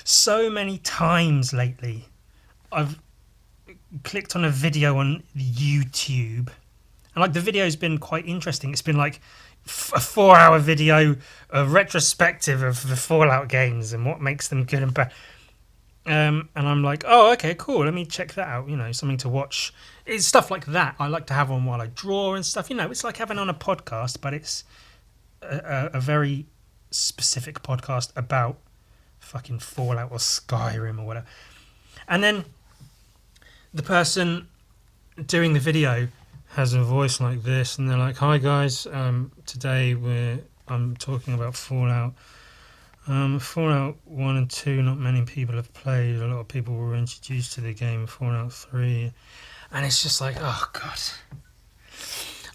So many times lately, I've clicked on a video on YouTube, and like the video's been quite interesting. It's been like a 4-hour video, a retrospective of the Fallout games and what makes them good and bad. And I'm like, oh, okay, cool. Let me check that out. You know, something to watch. It's stuff like that I like to have on while I draw and stuff. You know, it's like having on a podcast, but it's a very specific podcast about fucking Fallout or Skyrim or whatever. And then the person doing the video has a voice like this, and they're like, "Hi guys, today I'm talking about Fallout. Fallout 1 and 2, not many people have played. A lot of people were introduced to the game Fallout 3." And it's just like, oh god.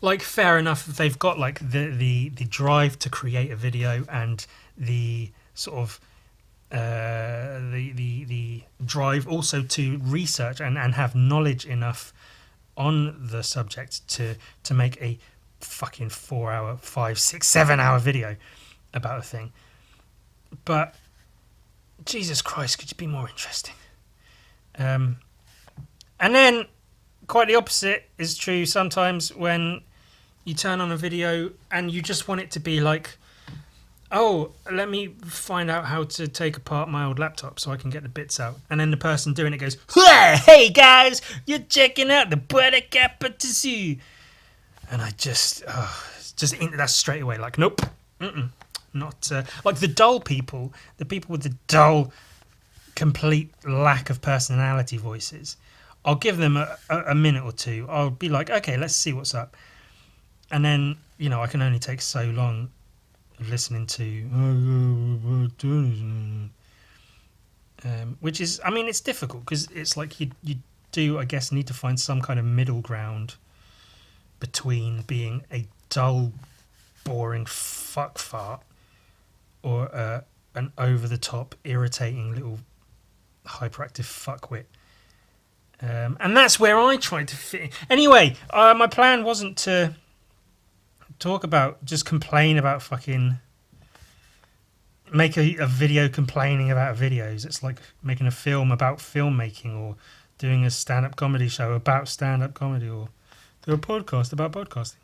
Like, fair enough, they've got like the drive to create a video and the sort of the drive also to research and have knowledge enough on the subject to make a fucking 4-hour, 5, 6, 7-hour video about a thing. But Jesus Christ, could you be more interesting? And then quite the opposite is true sometimes when you turn on a video and you just want it to be like, oh, let me find out how to take apart my old laptop so I can get the bits out. And then the person doing it goes, "Hey guys, you're checking out the Buttercup Patissy." And I just into that straight away. Like, nope, not like the dull people, the people with the dull, complete lack of personality voices. I'll give them a minute or two. I'll be like, okay, let's see what's up. And then, you know, I can only take so long listening to which is, I mean, it's difficult because it's like you do, I guess, need to find some kind of middle ground between being a dull, boring fuck fart or an over-the-top, irritating little hyperactive fuckwit. And that's where I tried to fit in. Anyway, my plan wasn't to talk about, just complain about fucking, make a video complaining about videos. It's like making a film about filmmaking, or doing a stand-up comedy show about stand-up comedy, or do a podcast about podcasting,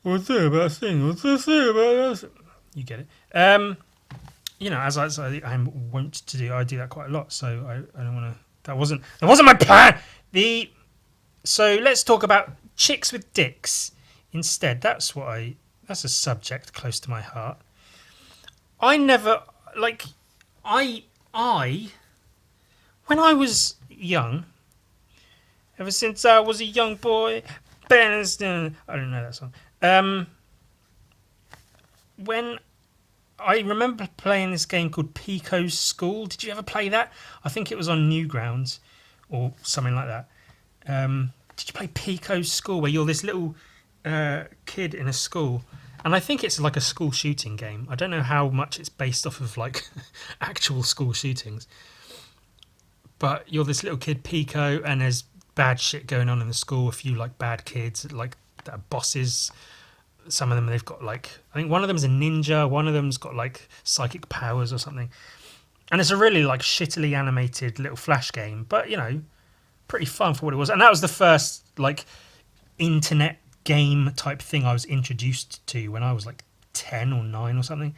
or do about a thing, or do about that. You get it. You know, as I'm wont to do, I do that quite a lot. So I don't want to. That wasn't my plan. So let's talk about chicks with dicks instead. That's a subject close to my heart. I never, like, when I was young, ever since I was a young boy, I don't know that song. When I remember playing this game called Pico's School. Did you ever play that? I think it was on Newgrounds or something like that. Did you play Pico's School, where you're this little kid in a school? And I think it's like a school shooting game. I don't know how much it's based off of like actual school shootings. But you're this little kid, Pico, and there's bad shit going on in the school. A few like bad kids, like that are bosses. Some of them, they've got like, I think one of them's a ninja, one of them's got like psychic powers or something. And it's a really like shittily animated little flash game, but you know, pretty fun for what it was. And that was the first like internet game type thing I was introduced to when I was like 10 or 9 or something.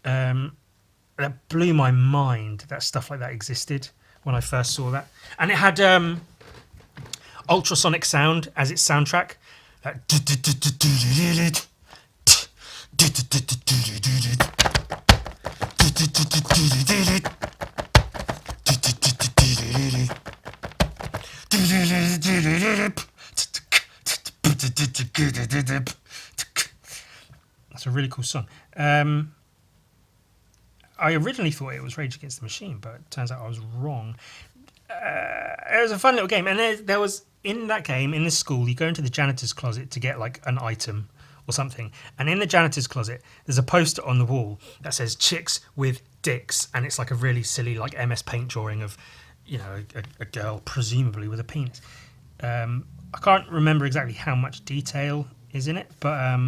That blew my mind that stuff like that existed when I first saw that. And it had ultrasonic sound as its soundtrack. That's a really cool song. I originally thought it was Rage Against the Machine, but it turns out I was wrong. It was a fun little game, and there was, in that game, in this school, you go into the janitor's closet to get like an item or something, and in the janitor's closet there's a poster on the wall that says "Chicks with Dicks," and it's like a really silly like MS Paint drawing of, you know, a girl presumably with a penis. I can't remember exactly how much detail is in it, but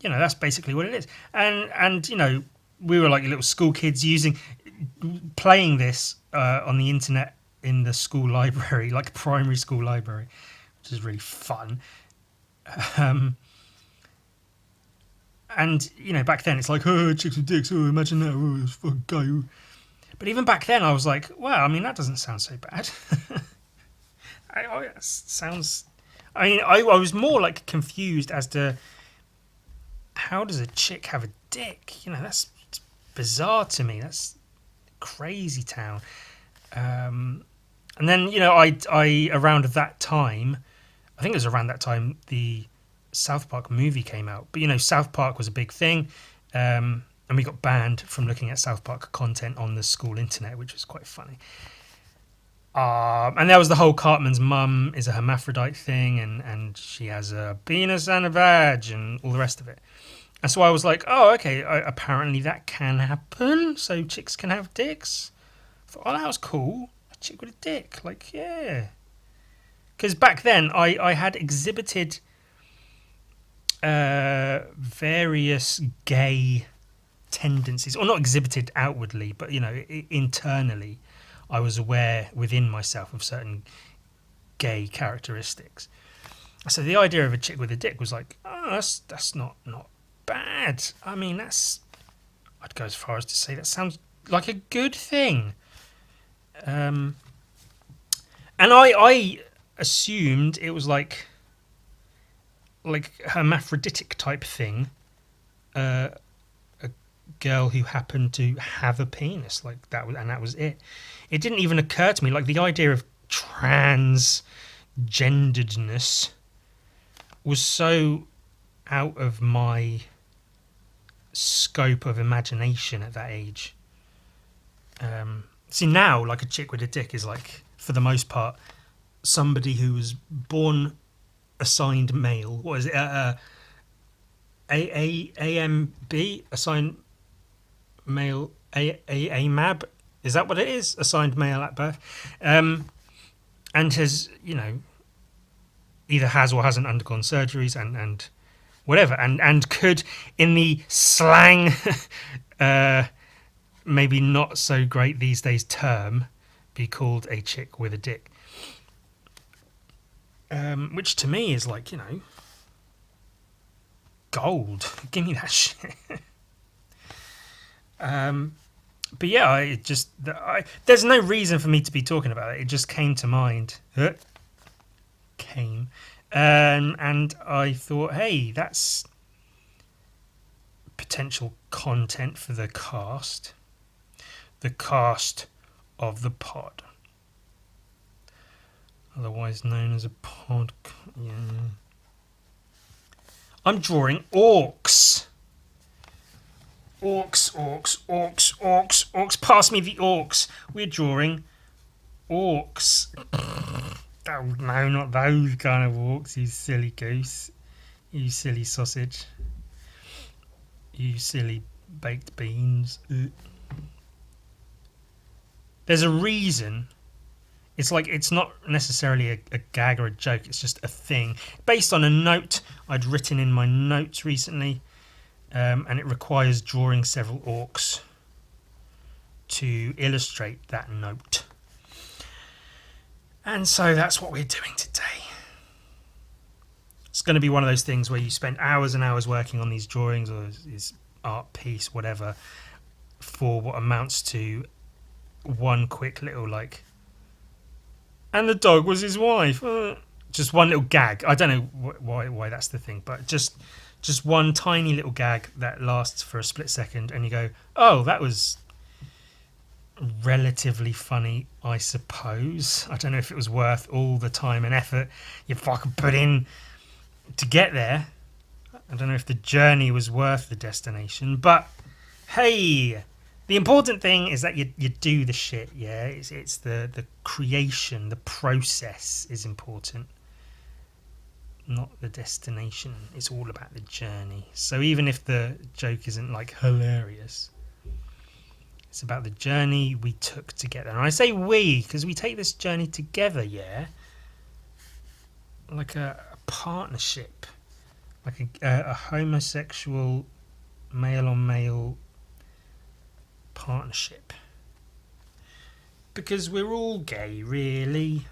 you know, that's basically what it is. And you know, we were like little school kids playing this on the internet in the school library, like primary school library, which is really fun. Um, and back then it's like, oh, chicks with dicks, oh, imagine that, oh, it's fucking gay. But even back then I was like, well, I mean, that doesn't sound so bad. Sounds. I mean, I was more like confused as to how does a chick have a dick? That's bizarre to me. That's crazy town. And then I around that time, I think it was around that time the South Park movie came out. But South Park was a big thing, and we got banned from looking at South Park content on the school internet, which was quite funny. And there was the whole Cartman's mum is a hermaphrodite thing, and she has a penis and a vag and all the rest of it. And so I was like, oh, okay, apparently that can happen. So chicks can have dicks. I thought, oh, that was cool. A chick with a dick. Like, yeah. Because back then I had exhibited various gay tendencies. Or not exhibited outwardly, but, internally. I was aware within myself of certain gay characteristics. So the idea of a chick with a dick was like, oh, that's not bad. I mean, I'd go as far as to say that sounds like a good thing. And I assumed it was like hermaphroditic type thing. A girl who happened to have a penis, like that was it. It didn't even occur to me, like the idea of transgenderedness was so out of my scope of imagination at that age. See, now, like a chick with a dick is like, for the most part, somebody who was born assigned male. What is it? AMB, assigned male, AMAB. Is that what it is? Assigned male at birth, and has either has or hasn't undergone surgeries and whatever, and could, in the slang, maybe not so great these days term, be called a chick with a dick. Which to me is like, gold. Give me that shit. But yeah, there's no reason for me to be talking about it. It just came to mind. And I thought, hey, that's potential content for the cast of the pod, otherwise known as a pod. Yeah. I'm drawing orcs. Orcs. Pass me the orcs. We're drawing orcs. Oh, no, not those kind of orcs, you silly goose. You silly sausage. You silly baked beans. There's a reason. It's like, it's not necessarily a gag or a joke, it's just a thing. Based on a note I'd written in my notes recently, and it requires drawing several orcs to illustrate that note. And so that's what we're doing today. It's going to be one of those things where you spend hours and hours working on these drawings or this art piece, whatever, for what amounts to one quick little like, and the dog was his wife. Just one little gag. I don't know why that's the thing, but just one tiny little gag that lasts for a split second, and you go, oh, that was relatively funny, I suppose. I don't know if it was worth all the time and effort you fucking put in to get there. I don't know if the journey was worth the destination, but hey, the important thing is that you do the shit. Yeah, it's the creation, the process is important, not the destination. It's all about the journey. So even if the joke isn't like hilarious, it's about the journey we took to get there. And I say we because we take this journey together, yeah? Like a partnership. Like a homosexual male-on-male partnership. Because we're all gay, really.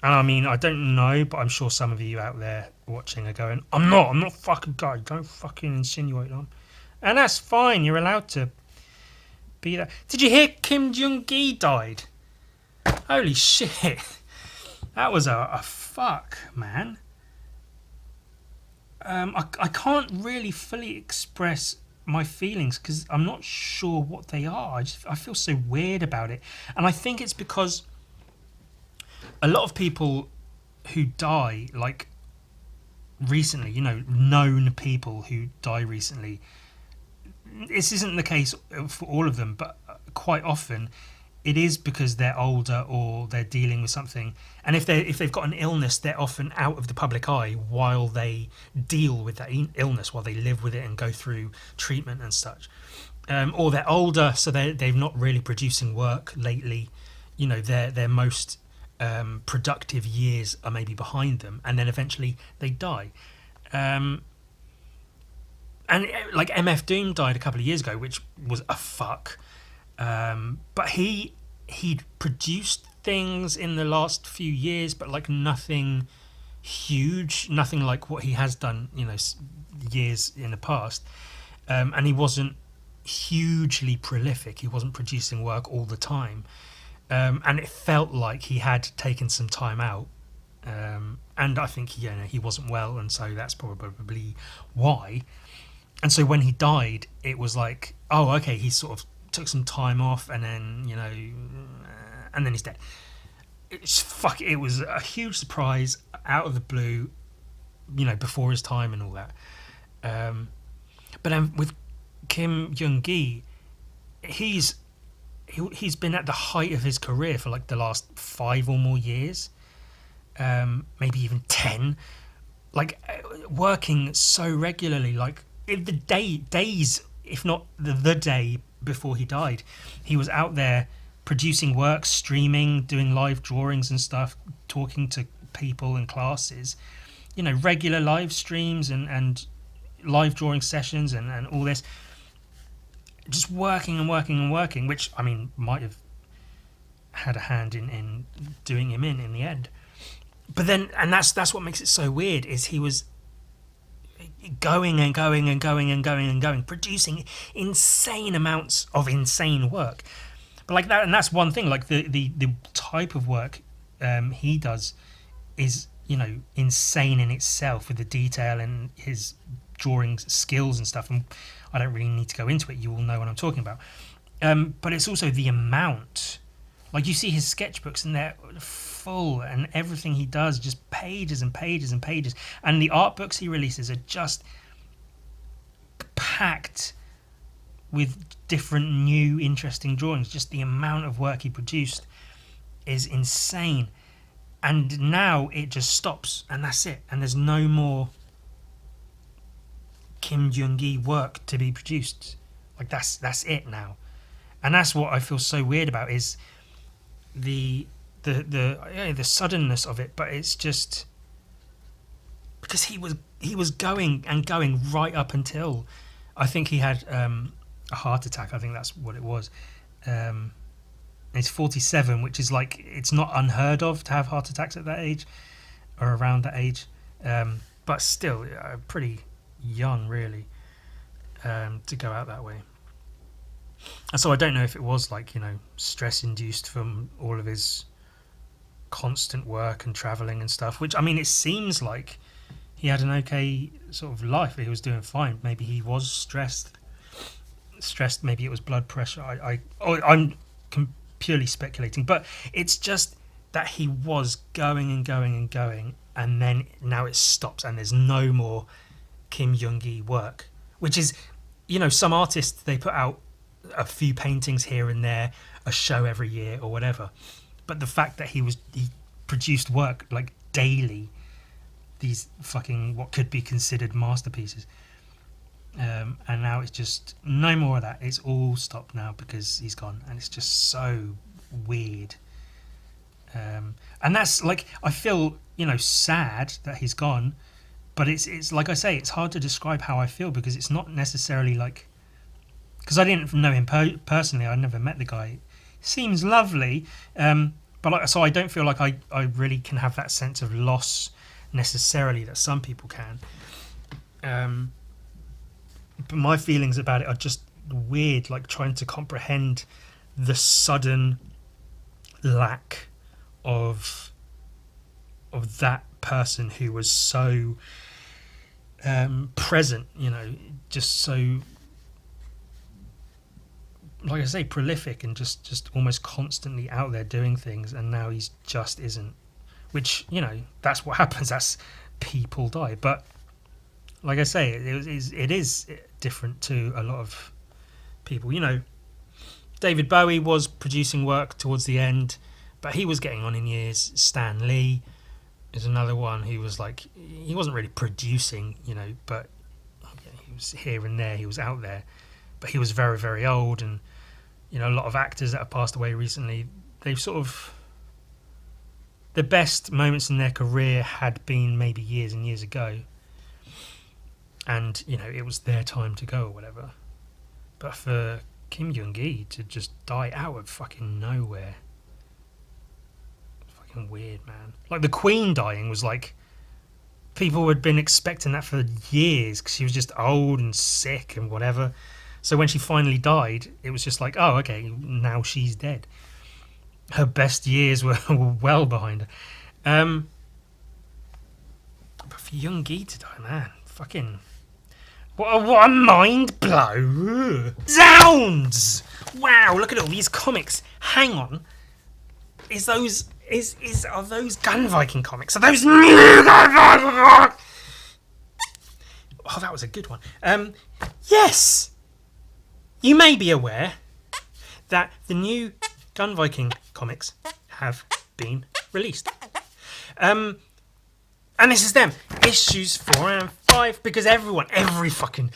And I mean, I don't know, but I'm sure some of you out there watching are going, I'm not fucking gay, don't fucking insinuate that. And that's fine, you're allowed to be that. Did you hear Kim Jung-gi died? Holy shit. That was a fuck, man. I can't really fully express my feelings because I'm not sure what they are. I feel so weird about it. And I think it's because a lot of people who die, like recently, you know, known people who die recently, this isn't the case for all of them, but quite often it is because they're older or they're dealing with something. And if they've got an illness, they're often out of the public eye while they deal with that illness, while they live with it and go through treatment and such. Or they're older, so they're not really producing work lately. You know, their most productive years are maybe behind them, and then eventually they die. And like MF Doom died a couple of years ago, which was a fuck. But he'd produced things in the last few years, but like nothing huge, nothing like what he has done, you know, years in the past. And he wasn't hugely prolific. He wasn't producing work all the time. And it felt like he had taken some time out. And I think, he wasn't well, and so that's probably why. And so when he died, it was like, oh, okay, he sort of took some time off, and then, and then he's dead. It was a huge surprise, out of the blue, before his time and all that. But then with Kim Jung-gi, he's been at the height of his career for like the last 5 or more years, maybe even 10, like working so regularly, like the days, if not the day before he died, he was out there producing work, streaming, doing live drawings and stuff, talking to people and classes, regular live streams and live drawing sessions and all this, just working and working and working, which I mean might have had a hand in doing him in the end. But then, and that's what makes it so weird, is he was going and going and going and going and going, producing insane amounts of insane work. But like that, and that's one thing, like the type of work he does is, insane in itself, with the detail and his drawing skills and stuff. And I don't really need to go into it, you all know what I'm talking about. But it's also the amount. Like, you see his sketchbooks and they're full, and everything he does, just pages and pages and pages. And the art books he releases are just packed with different new interesting drawings. Just the amount of work he produced is insane. And now it just stops, and that's it. And there's no more Kim Jung-gi work to be produced. Like, that's it now. And that's what I feel so weird about, is the suddenness of it. But it's just because he was going and going right up until, I think he had a heart attack. I think that's what it was. He's 47, which is like, it's not unheard of to have heart attacks at that age or around that age, but still pretty young, really, to go out that way. And so I don't know if it was like, stress induced from all of his constant work and traveling and stuff, which, I mean, it seems like he had an okay sort of life. He was doing fine. Maybe he was stressed. Maybe it was blood pressure. I'm purely speculating, but it's just that he was going and going and going, and then now it stops, and there's no more Kim Jung-gi work, which is, some artists, they put out a few paintings here and there, a show every year or whatever, but the fact that he produced work like daily, these fucking what could be considered masterpieces, and now it's just no more of that. It's all stopped now because he's gone, and it's just so weird. And that's like, I feel sad that he's gone, but it's like I say, it's hard to describe how I feel, because it's not necessarily like because I didn't know him personally. I never met the guy. Seems lovely, so I don't feel like I really can have that sense of loss necessarily that some people can. But my feelings about it are just weird, like trying to comprehend the sudden lack of that person who was so present, just so, like I say, prolific and just almost constantly out there doing things, and now he's just isn't. Which, that's what happens. That's people die. But like I say, it is different to a lot of people. David Bowie was producing work towards the end, but he was getting on in years. Stan Lee is another one who was like, he wasn't really producing, but he was here and there. He was out there, but he was very, very old. And a lot of actors that have passed away recently, they've sort of, the best moments in their career had been maybe years and years ago, and it was their time to go or whatever. But for Kim Jung-gi to just die out of fucking nowhere, fucking weird, man. Like the Queen dying was like, people had been expecting that for years because she was just old and sick and whatever. So when she finally died, it was just like, oh, okay, now she's dead. Her best years were well behind her. But for Jung-gi to die, man, fucking... What a mind blow! Zounds! Wow, look at all these comics. Hang on. Are those Gun Viking comics? Are those new Gun Viking comics? Oh, that was a good one. Yes! You may be aware that the new Gun Viking comics have been released. And this is them. Issues 4 and 5, because every fucker.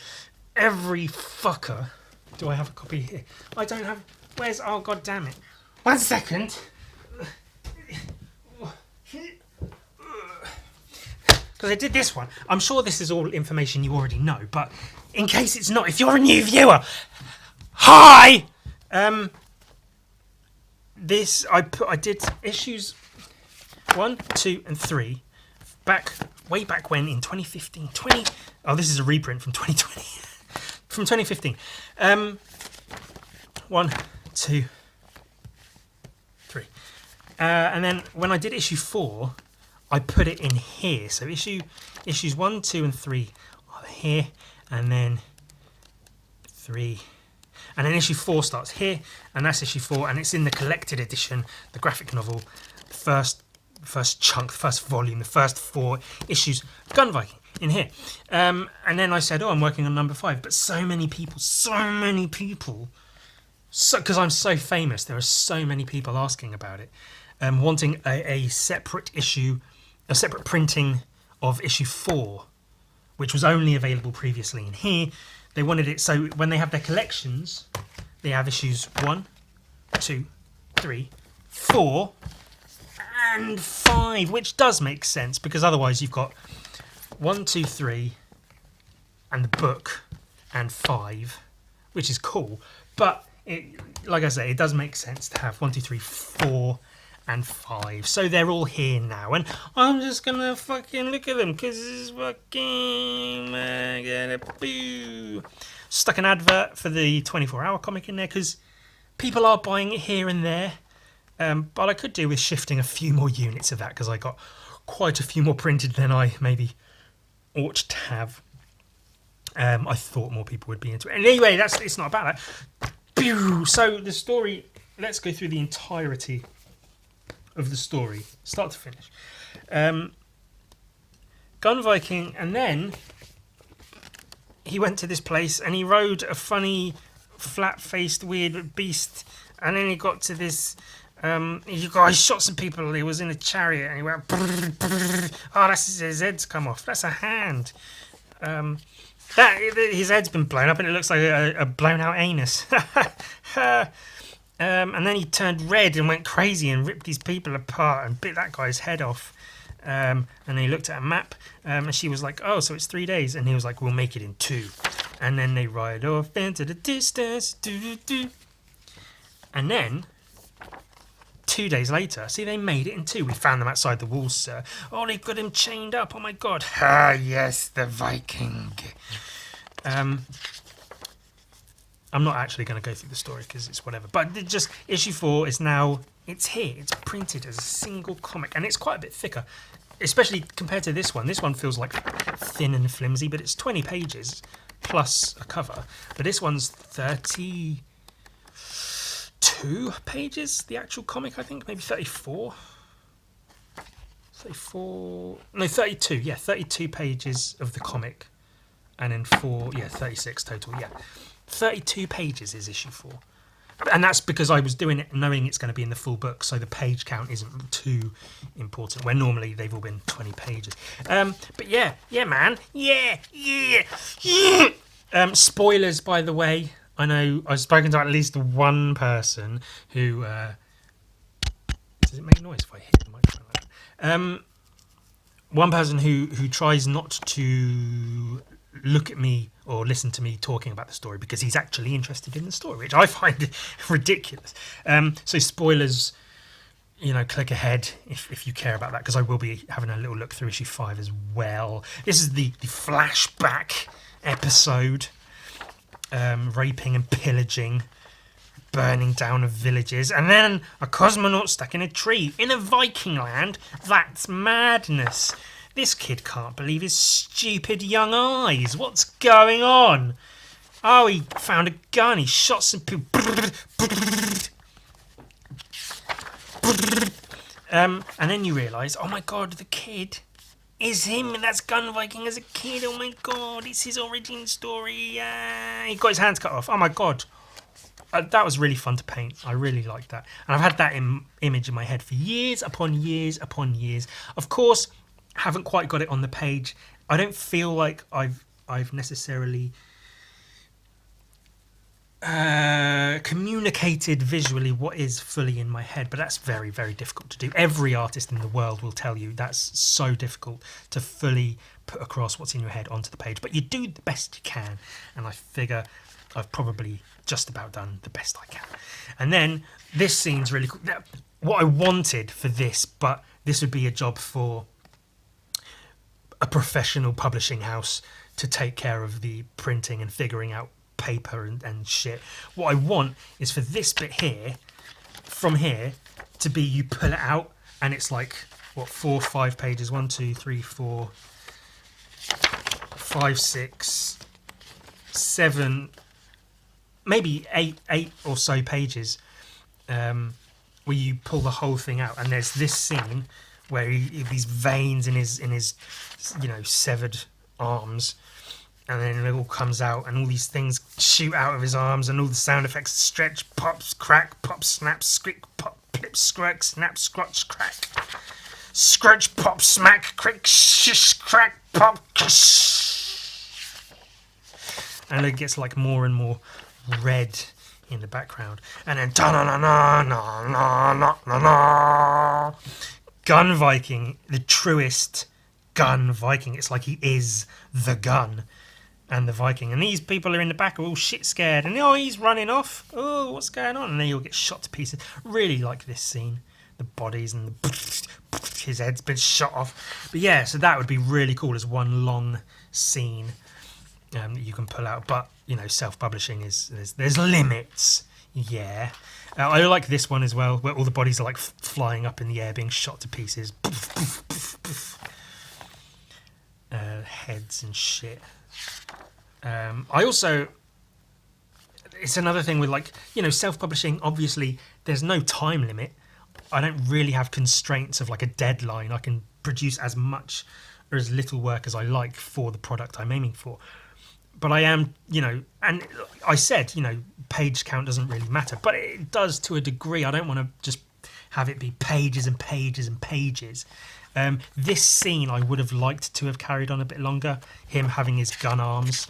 Do I have a copy here? I don't have... Where's... Oh, god damn it. 1 second. Because I did this one. I'm sure this is all information you already know, but in case it's not, if you're a new viewer, hi! I did issues 1, 2, and 3 way back when in 2015. This is a reprint from 2020. From 2015. 1, 2, 3. And then when I did issue 4, I put it in here. So issues 1, 2, and 3 are here, and then 3. And then issue 4 starts here, and that's issue 4, and it's in the collected edition, the graphic novel, the first chunk, the first volume, the first 4 issues, Gun Viking, in here. And then I said, I'm working on number 5, but so many people, because I'm so famous, there are so many people asking about it, wanting a separate issue, a separate printing of issue 4, which was only available previously in here. They wanted it, so when they have their collections, they have issues 1, 2, 3, 4, and 5, which does make sense, because otherwise you've got 1, 2, 3, and the book, and 5, which is cool. But, like I say, it does make sense to have 1, 2, 3, 4, and 5. So they're all here now, and I'm just gonna fucking look at them because it's fucking boo. Stuck an advert for the 24-hour comic in there because people are buying it here and there, but I could do with shifting a few more units of that because I got quite a few more printed than I maybe ought to have. I thought more people would be into it. And anyway, it's not about that. So the story, let's go through the entirety of the story, start to finish. Gun Viking, and then he went to this place and he rode a funny, flat-faced, weird beast, and then he got to this. He shot some people. He was in a chariot and he went. That's his head's come off. That's a hand. His head's been blown up and it looks like a blown-out anus. And then he turned red and went crazy and ripped these people apart and bit that guy's head off. And they looked at a map, and she was like, oh, so it's 3 days. And he was like, we'll make it in 2. And then they ride off into the distance. Doo-doo-doo. And then 2 days later, see, they made it in 2. We found them outside the walls, sir. Oh, they've got him chained up. Oh, my God. Ah, yes, the Viking. I'm not actually going to go through the story because it's whatever. But just issue 4 is now, it's here. It's printed as a single comic. And it's quite a bit thicker, especially compared to this one. This one feels like thin and flimsy, but it's 20 pages plus a cover. But this one's 32 pages, the actual comic, I think. Maybe 34. 34. No, 32. Yeah, 32 pages of the comic. And then 36 total. Yeah. 32 pages is issue 4. And that's because I was doing it knowing it's going to be in the full book, so the page count isn't too important, where normally they've all been 20 pages. But yeah, man. Yeah. Spoilers, by the way. I know I've spoken to at least one person who... does it make noise if I hit the microphone like that? One person who tries not to look at me or listen to me talking about the story because he's actually interested in the story, which I find ridiculous. So spoilers, click ahead if you care about that, because I will be having a little look through issue 5 as well. This is the flashback episode, raping and pillaging, burning down of villages, and then a cosmonaut stuck in a tree in a Viking land. That's madness. This kid can't believe his stupid young eyes. What's going on? Oh, he found a gun. He shot some people. And then you realise, oh my God, the kid is him. That's Gun Viking as a kid. Oh my God, it's his origin story. He got his hands cut off. Oh my God. That was really fun to paint. I really liked that. And I've had that image in my head for years upon years upon years. Of course, haven't quite got it on the page. I don't feel like I've necessarily communicated visually what is fully in my head, but that's very, very difficult to do. Every artist in the world will tell you that's so difficult to fully put across what's in your head onto the page. But you do the best you can, and I figure I've probably just about done the best I can. And then this scene's really cool. What I wanted for this, but this would be a job for a professional publishing house to take care of the printing and figuring out paper and shit. What I want is for this bit here, from here, to be you pull it out and it's like, 4 or 5 pages? 1, 2, 3, 4, 5, 6, 7... maybe eight or so pages, where you pull the whole thing out, and there's this scene where these veins in his severed arms, and then it all comes out, and all these things shoot out of his arms, and all the sound effects: stretch, pops, crack, pop, snap, scrick, pop, pip, scrack, snap, scratch, crack, scratch, pop, smack, crick, shish, crack, pop, and it gets like more and more red in the background, and then Gun Viking, the truest Gun Viking. It's like he is the gun and the Viking, and these people are in the back are all shit scared, and he's running off. Oh, what's going on? And then he'll get shot to pieces. Really like this scene, the bodies and his head's been shot off. But yeah, so that would be really cool as one long scene that you can pull out. But self-publishing there's limits. Yeah, I like this one as well, where all the bodies are like flying up in the air, being shot to pieces. Heads and shit. I also, it's another thing with self-publishing. Obviously, there's no time limit. I don't really have constraints of like a deadline. I can produce as much or as little work as I like for the product I'm aiming for. But I am, and I said, page count doesn't really matter, but it does to a degree. I don't want to just have it be pages and pages and pages. This scene I would have liked to have carried on a bit longer, him having his gun arms,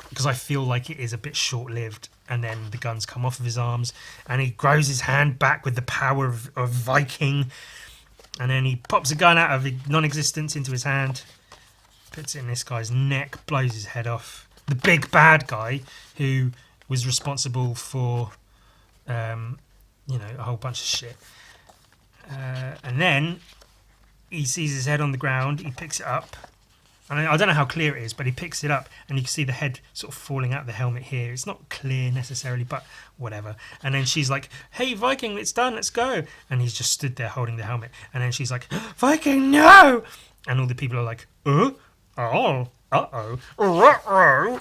because I feel like it is a bit short-lived, and then the guns come off of his arms, and he grows his hand back with the power of Viking, And then he pops a gun out of non-existence into his hand, puts it in this guy's neck, blows his head off. The big bad guy who was responsible for, a whole bunch of shit. And then he sees his head on the ground. He picks it up. And I don't know how clear it is, but he picks it up and you can see the head sort of falling out of the helmet here. It's not clear necessarily, but whatever. And then she's like, "Hey, Viking, it's done, let's go." And he's just stood there holding the helmet. And then she's like, "Viking, no!" And all the people are like, "Oh, uh-oh, uh-oh."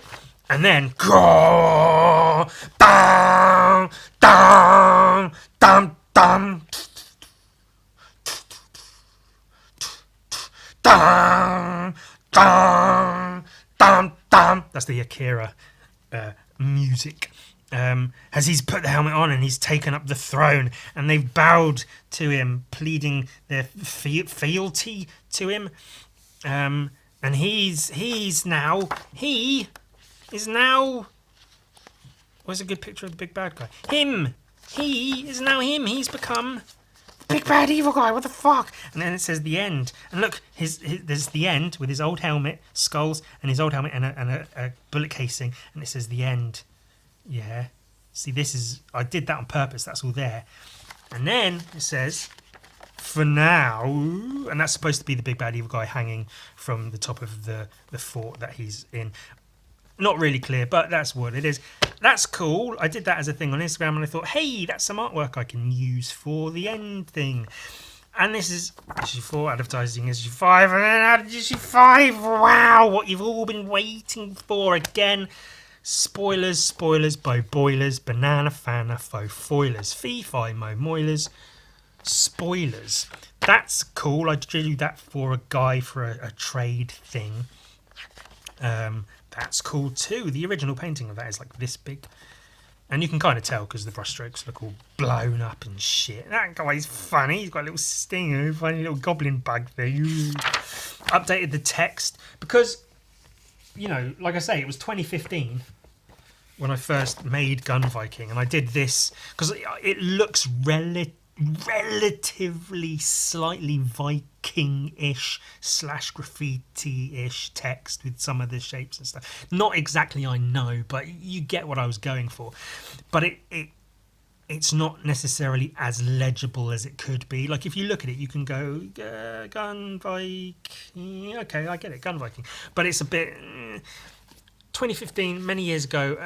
And then, go, dum, dum, dum, dum, dum. Dum, dum, dum. That's the Akira music. As he's put the helmet on and he's taken up the throne, and they've bowed to him, pleading their fealty to him. And he is now. Where's a good picture of the big bad guy? Him. He is now him. He's become big bad evil guy. What the fuck? And then it says the end. And look, there's the end with his old helmet, skulls, and his old helmet and a bullet casing, and it says the end. Yeah. See, I did that on purpose. That's all there. And then it says, "For now," and that's supposed to be the big bad evil guy hanging from the top of the fort that he's in. Not really clear, but that's what it is. That's cool. I did that as a thing on Instagram, and I thought, hey, that's some artwork I can use for the end thing. And this is issue 4, advertising issue 5, and then added issue 5. Wow, what you've all been waiting for again. Spoilers by boilers, banana fana faux foilers, fee fi mo moilers, spoilers. That's cool. I drew that for a guy for a trade thing. That's cool too. The original painting of that is like this big. And you can kind of tell because the brushstrokes look all blown up and shit. That guy's funny. He's got a little stinger, funny little goblin bug thing. Updated the text because, like I say, it was 2015 when I first made Gun Viking. And I did this because it looks relatively slightly Viking-ish / graffiti-ish text with some of the shapes and stuff. Not exactly, I know, but you get what I was going for. But it's not necessarily as legible as it could be. Like if you look at it, you can go Gun Viking. Okay, I get it, Gun Viking. But it's a bit 2015, many years ago.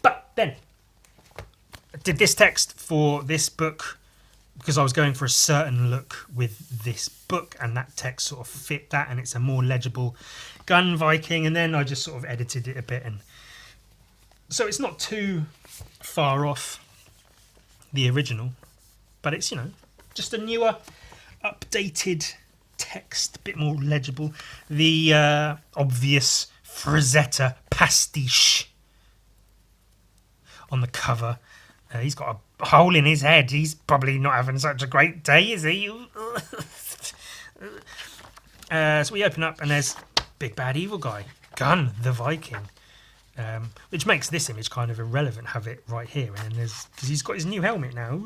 But then I did this text for this book because I was going for a certain look with this book, and that text sort of fit that, and it's a more legible Gun Viking. And then I just sort of edited it a bit, and so it's not too far off the original, but it's just a newer, updated text, a bit more legible. The obvious Frazetta pastiche on the cover. He's got a hole in his head. He's probably not having such a great day, is he? So we open up and there's big bad evil guy, Gun the Viking, which makes this image kind of irrelevant. Have it right here, and there's because he's got his new helmet now.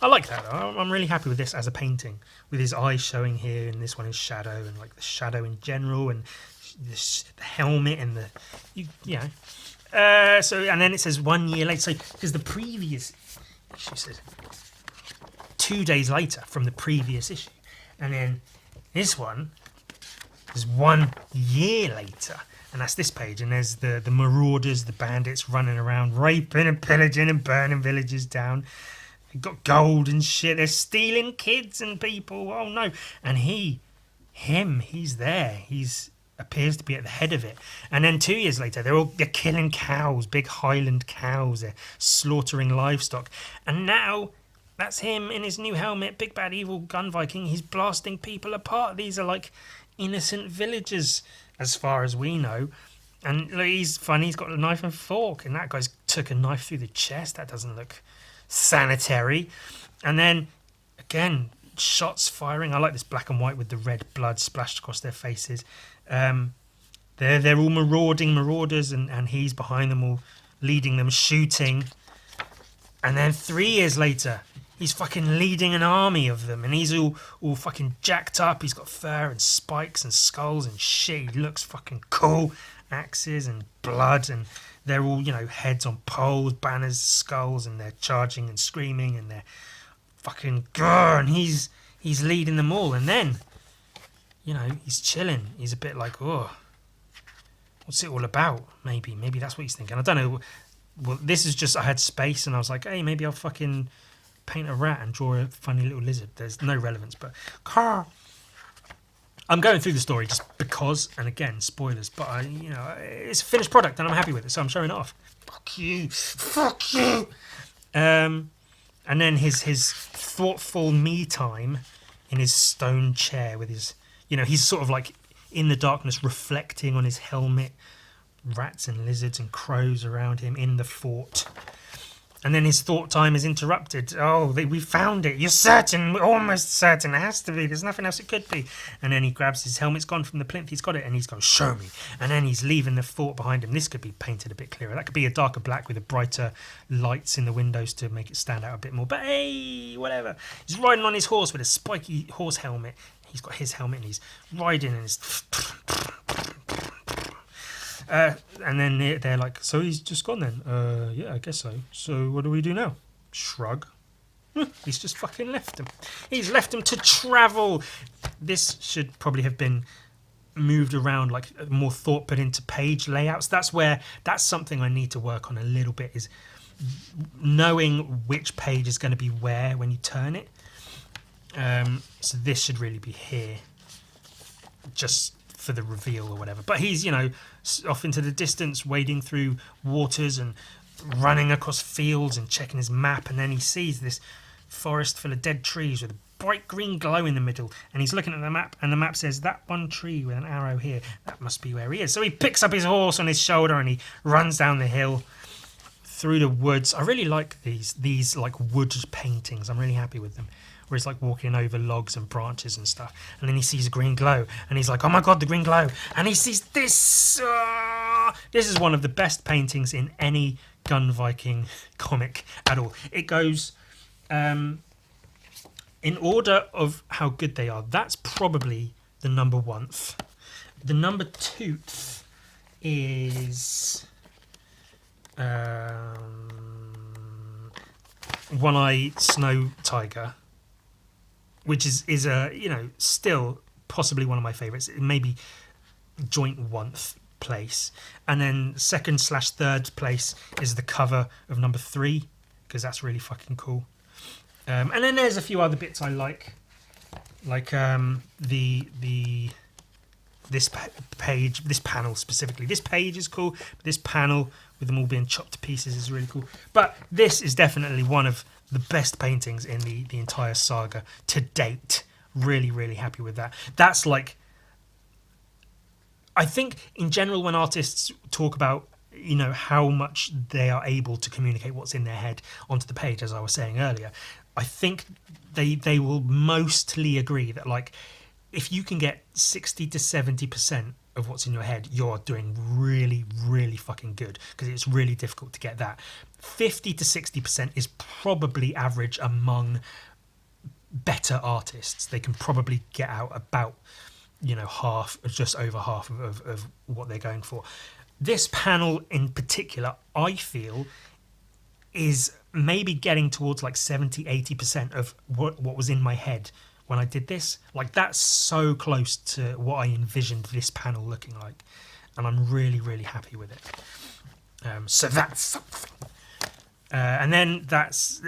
I like that though. I'm really happy with this as a painting, with his eyes showing here, and this one is shadow, and like the shadow in general, and the helmet and So and then it says 1 year later. So because the previous issue says 2 days later from the previous issue, and then this one is 1 year later, and that's this page. And there's the marauders, the bandits running around, raping and pillaging and burning villages down. They've got gold and shit. They're stealing kids and people. Oh no! And he's there. He's appears to be at the head of it. And then 2 years later, they're killing cows, big Highland cows. They're slaughtering livestock. And now that's him in his new helmet, big bad evil Gun Viking. He's blasting people apart. These are like innocent villagers, as far as we know. And look, he's funny. He's got a knife and fork, and that guy's took a knife through the chest. That doesn't look sanitary. And then again, shots firing. I like this black and white with the red blood splashed across their faces. They're all marauders, and he's behind them all, leading them, shooting. And then 3 years later, He's fucking leading an army of them, and he's all fucking jacked up. He's got fur and spikes and skulls and shit. He looks fucking cool. Axes and blood, and they're all, you know, heads on poles, banners, skulls, and they're charging and screaming, and they're fucking grr, and he's leading them all. And then, you know, he's chilling. He's a bit like, oh, what's it all about? Maybe that's what he's thinking. I don't know. Well, this is just, I had space, and I was like, hey, maybe I'll fucking paint a rat and draw a funny little lizard. There's no relevance, but I'm going through the story just because, and again, spoilers, but it's a finished product and I'm happy with it, so I'm showing it off. Fuck you. And then his thoughtful me time in his stone chair with his, you know, he's sort of like in the darkness reflecting on his helmet, rats and lizards and crows around him in the fort. And then his thought time is interrupted. Oh, we found it. You're certain? We're almost certain. It has to be. There's nothing else it could be. And then he grabs his helmet's gone from the plinth. He's got it, and he's going, show me. And then he's leaving the fort behind him. This could be painted a bit clearer. That could be a darker black with a brighter lights in the windows to make it stand out a bit more. But hey, whatever. He's riding on his horse with a spiky horse helmet. He's got his helmet, and he's riding, and he's... and then they're like, so he's just gone then? Yeah, I guess so. So what do we do now? Shrug. He's just fucking left him. He's left him to travel. This should probably have been moved around, like more thought put into page layouts. That's something I need to work on a little bit, is knowing which page is going to be where when you turn it. So this should really be here, just for the reveal or whatever. But he's, you know, off into the distance, wading through waters and running across fields and checking his map, and then he sees this forest full of dead trees with a bright green glow in the middle, and he's looking at the map, and the map says that one tree with an arrow here, that must be where he is. So he picks up his horse on his shoulder and he runs down the hill through the woods. I really like these like wood paintings. I'm really happy with them, where he's like walking over logs and branches and stuff, and then he sees a green glow, and he's like, oh my god, the green glow, and he sees this. This is one of the best paintings in any Gun Viking comic at all. It goes in order of how good they are. That's probably the number one. The number two is One-Eyed Snow Tiger, which is a, you know, still possibly one of my favourites. It may be joint one place. And then second/third place is the cover of number 3, because that's really fucking cool. And then there's a few other bits I like this page, this panel specifically. This page is cool, but this panel with them all being chopped to pieces is really cool. But this is definitely one of the best paintings in the entire saga to date. Really, really happy with that. That's like, I think in general when artists talk about, you know, how much they are able to communicate what's in their head onto the page, as I was saying earlier, I think they will mostly agree that, like, if you can get 60 to 70% of what's in your head, you're doing really, really fucking good, because it's really difficult to get that. 50 to 60% is probably average among better artists. They can probably get out about, you know, half, just over half of what they're going for. This panel in particular, I feel, is maybe getting towards like 70-80% of what was in my head when I did this. Like, that's so close to what I envisioned this panel looking like, and I'm really, really happy with it. So that's something. And then that's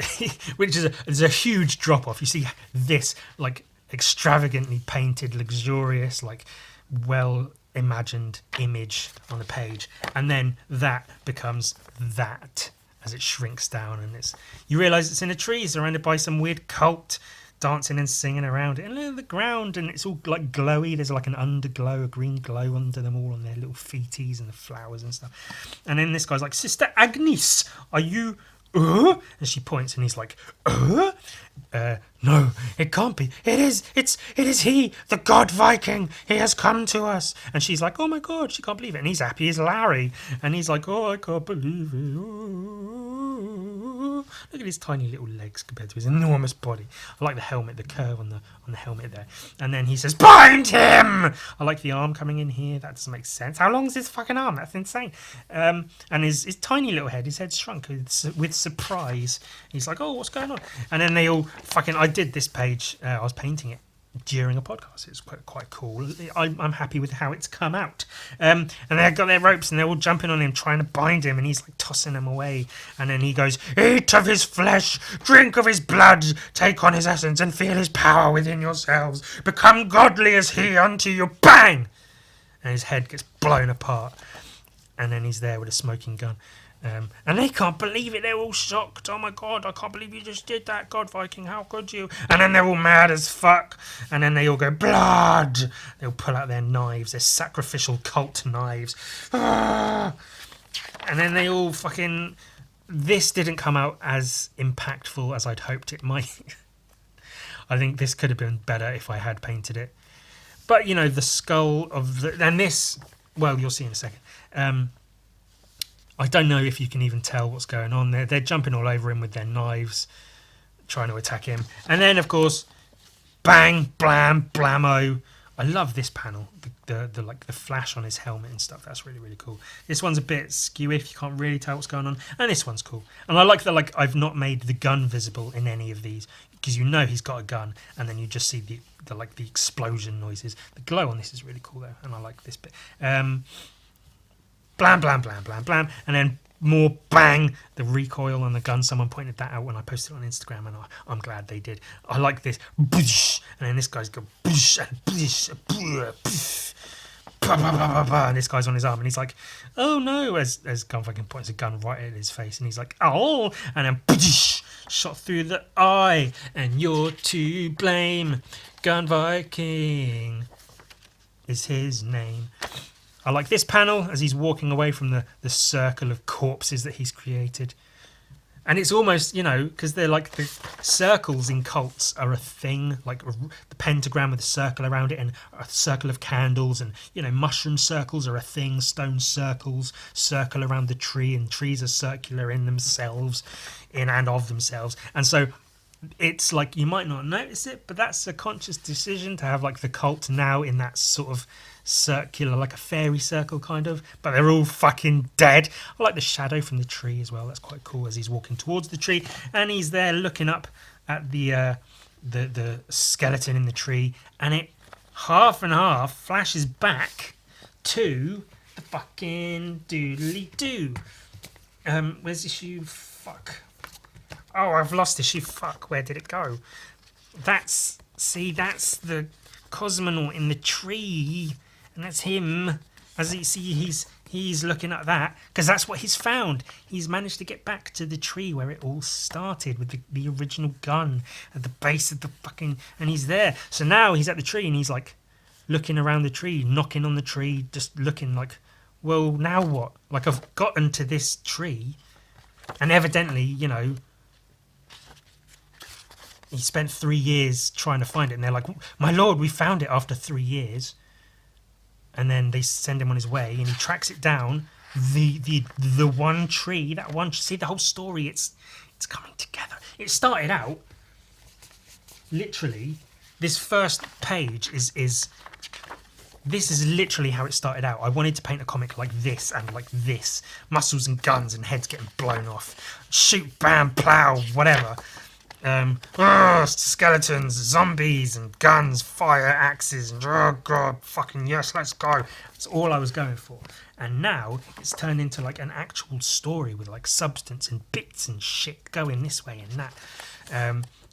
which is a huge drop off. You see this like extravagantly painted, luxurious, like well imagined image on the page, and then that becomes that as it shrinks down, and you realise it's in a tree surrounded by some weird cult dancing and singing around it, and look at the ground, and it's all like glowy. There's like an underglow, a green glow under them all on their little feeties and the flowers and stuff. And then this guy's like, Sister Agnes, are you and she points, and he's like, no, it can't be. It is he, the god Viking. He has come to us. And she's like, oh my god, she can't believe it. And he's happy as Larry, and he's like, oh, I can't believe it. Ooh. Look at his tiny little legs compared to his enormous body. I like the helmet, the curve on the helmet there. And then he says, bind him! I like the arm coming in here. That doesn't make sense. How long's his fucking arm? That's insane. And his tiny little head, his head's shrunk with surprise. He's like, oh, what's going on? And then they all fucking... I did this page. I was painting it during a podcast. It's quite cool. I'm happy with how it's come out. And they've got their ropes and they're all jumping on him, trying to bind him, and he's like tossing them away. And then he goes, eat of his flesh, drink of his blood, take on his essence and feel his power within yourselves. Become godly as he unto you. Bang! And his head gets blown apart. And then he's there with a smoking gun. And they can't believe it. They're all shocked. Oh my god, I can't believe you just did that. God, Viking, how could you? And then they're all mad as fuck. And then they all go, blood! They'll pull out their knives, their sacrificial cult knives. Ah! And then they all fucking... This didn't come out as impactful as I'd hoped it might. I think this could have been better if I had painted it. But, you know, the skull of the... And this... Well, you'll see in a second. I don't know if you can even tell what's going on. They're jumping all over him with their knives, trying to attack him. And then, of course, bang, blam, blammo. I love this panel, the flash on his helmet and stuff. That's really, really cool. This one's a bit skewy if you can't really tell what's going on. And this one's cool. And I like that I've not made the gun visible in any of these, because you know he's got a gun, and then you just see the explosion noises. The glow on this is really cool though, and I like this bit. Blam, blam, blam, blam, blam. And then more bang, the recoil on the gun. Someone pointed that out when I posted it on Instagram, and I'm glad they did. I like this. Boosh, and then this guy's go boosh, and boosh, boosh, bah, bah, bah, bah, bah, and this guy's on his arm, and he's like, oh no, as Gunfucking points a gun right at his face, and he's like, oh, and then boosh, shot through the eye, and you're to blame. Gun Viking is his name. I like this panel as he's walking away from the circle of corpses that he's created. And it's almost, you know, because they're like the circles in cults are a thing, like the pentagram with a circle around it and a circle of candles, and, you know, mushroom circles are a thing, stone circles circle around the tree, and trees are circular in themselves, in and of themselves. And so it's like you might not notice it, but that's a conscious decision to have like the cult now in that sort of circular, like a fairy circle kind of, but they're all fucking dead. I like the shadow from the tree as well. That's quite cool as he's walking towards the tree, and he's there looking up at the skeleton in the tree, and it half and half flashes back to the fucking doodly doo. Where's issue? Fuck. Oh, I've lost issue. Fuck. Where did it go? That's the cosmonaut in the tree. And that's him. As you see, he's looking at that, because that's what he's found. He's managed to get back to the tree where it all started, with the original gun at the base of the fucking... And he's there. So now he's at the tree, and he's like looking around the tree, knocking on the tree, just looking like, well, now what? Like, I've gotten to this tree, and evidently, you know, he spent 3 years trying to find it, and they're like, my lord, we found it after 3 years. And then they send him on his way, and he tracks it down. The one tree, that one... See, the whole story, it's coming together. It started out, literally, this first page is... This is literally how it started out. I wanted to paint a comic like this and like this. Muscles and guns and heads getting blown off. Shoot, bam, plow, whatever. Skeletons, zombies, and guns, fire, axes, and oh god, fucking yes, let's go. That's all I was going for. And now it's turned into like an actual story with like substance and bits and shit going this way and that.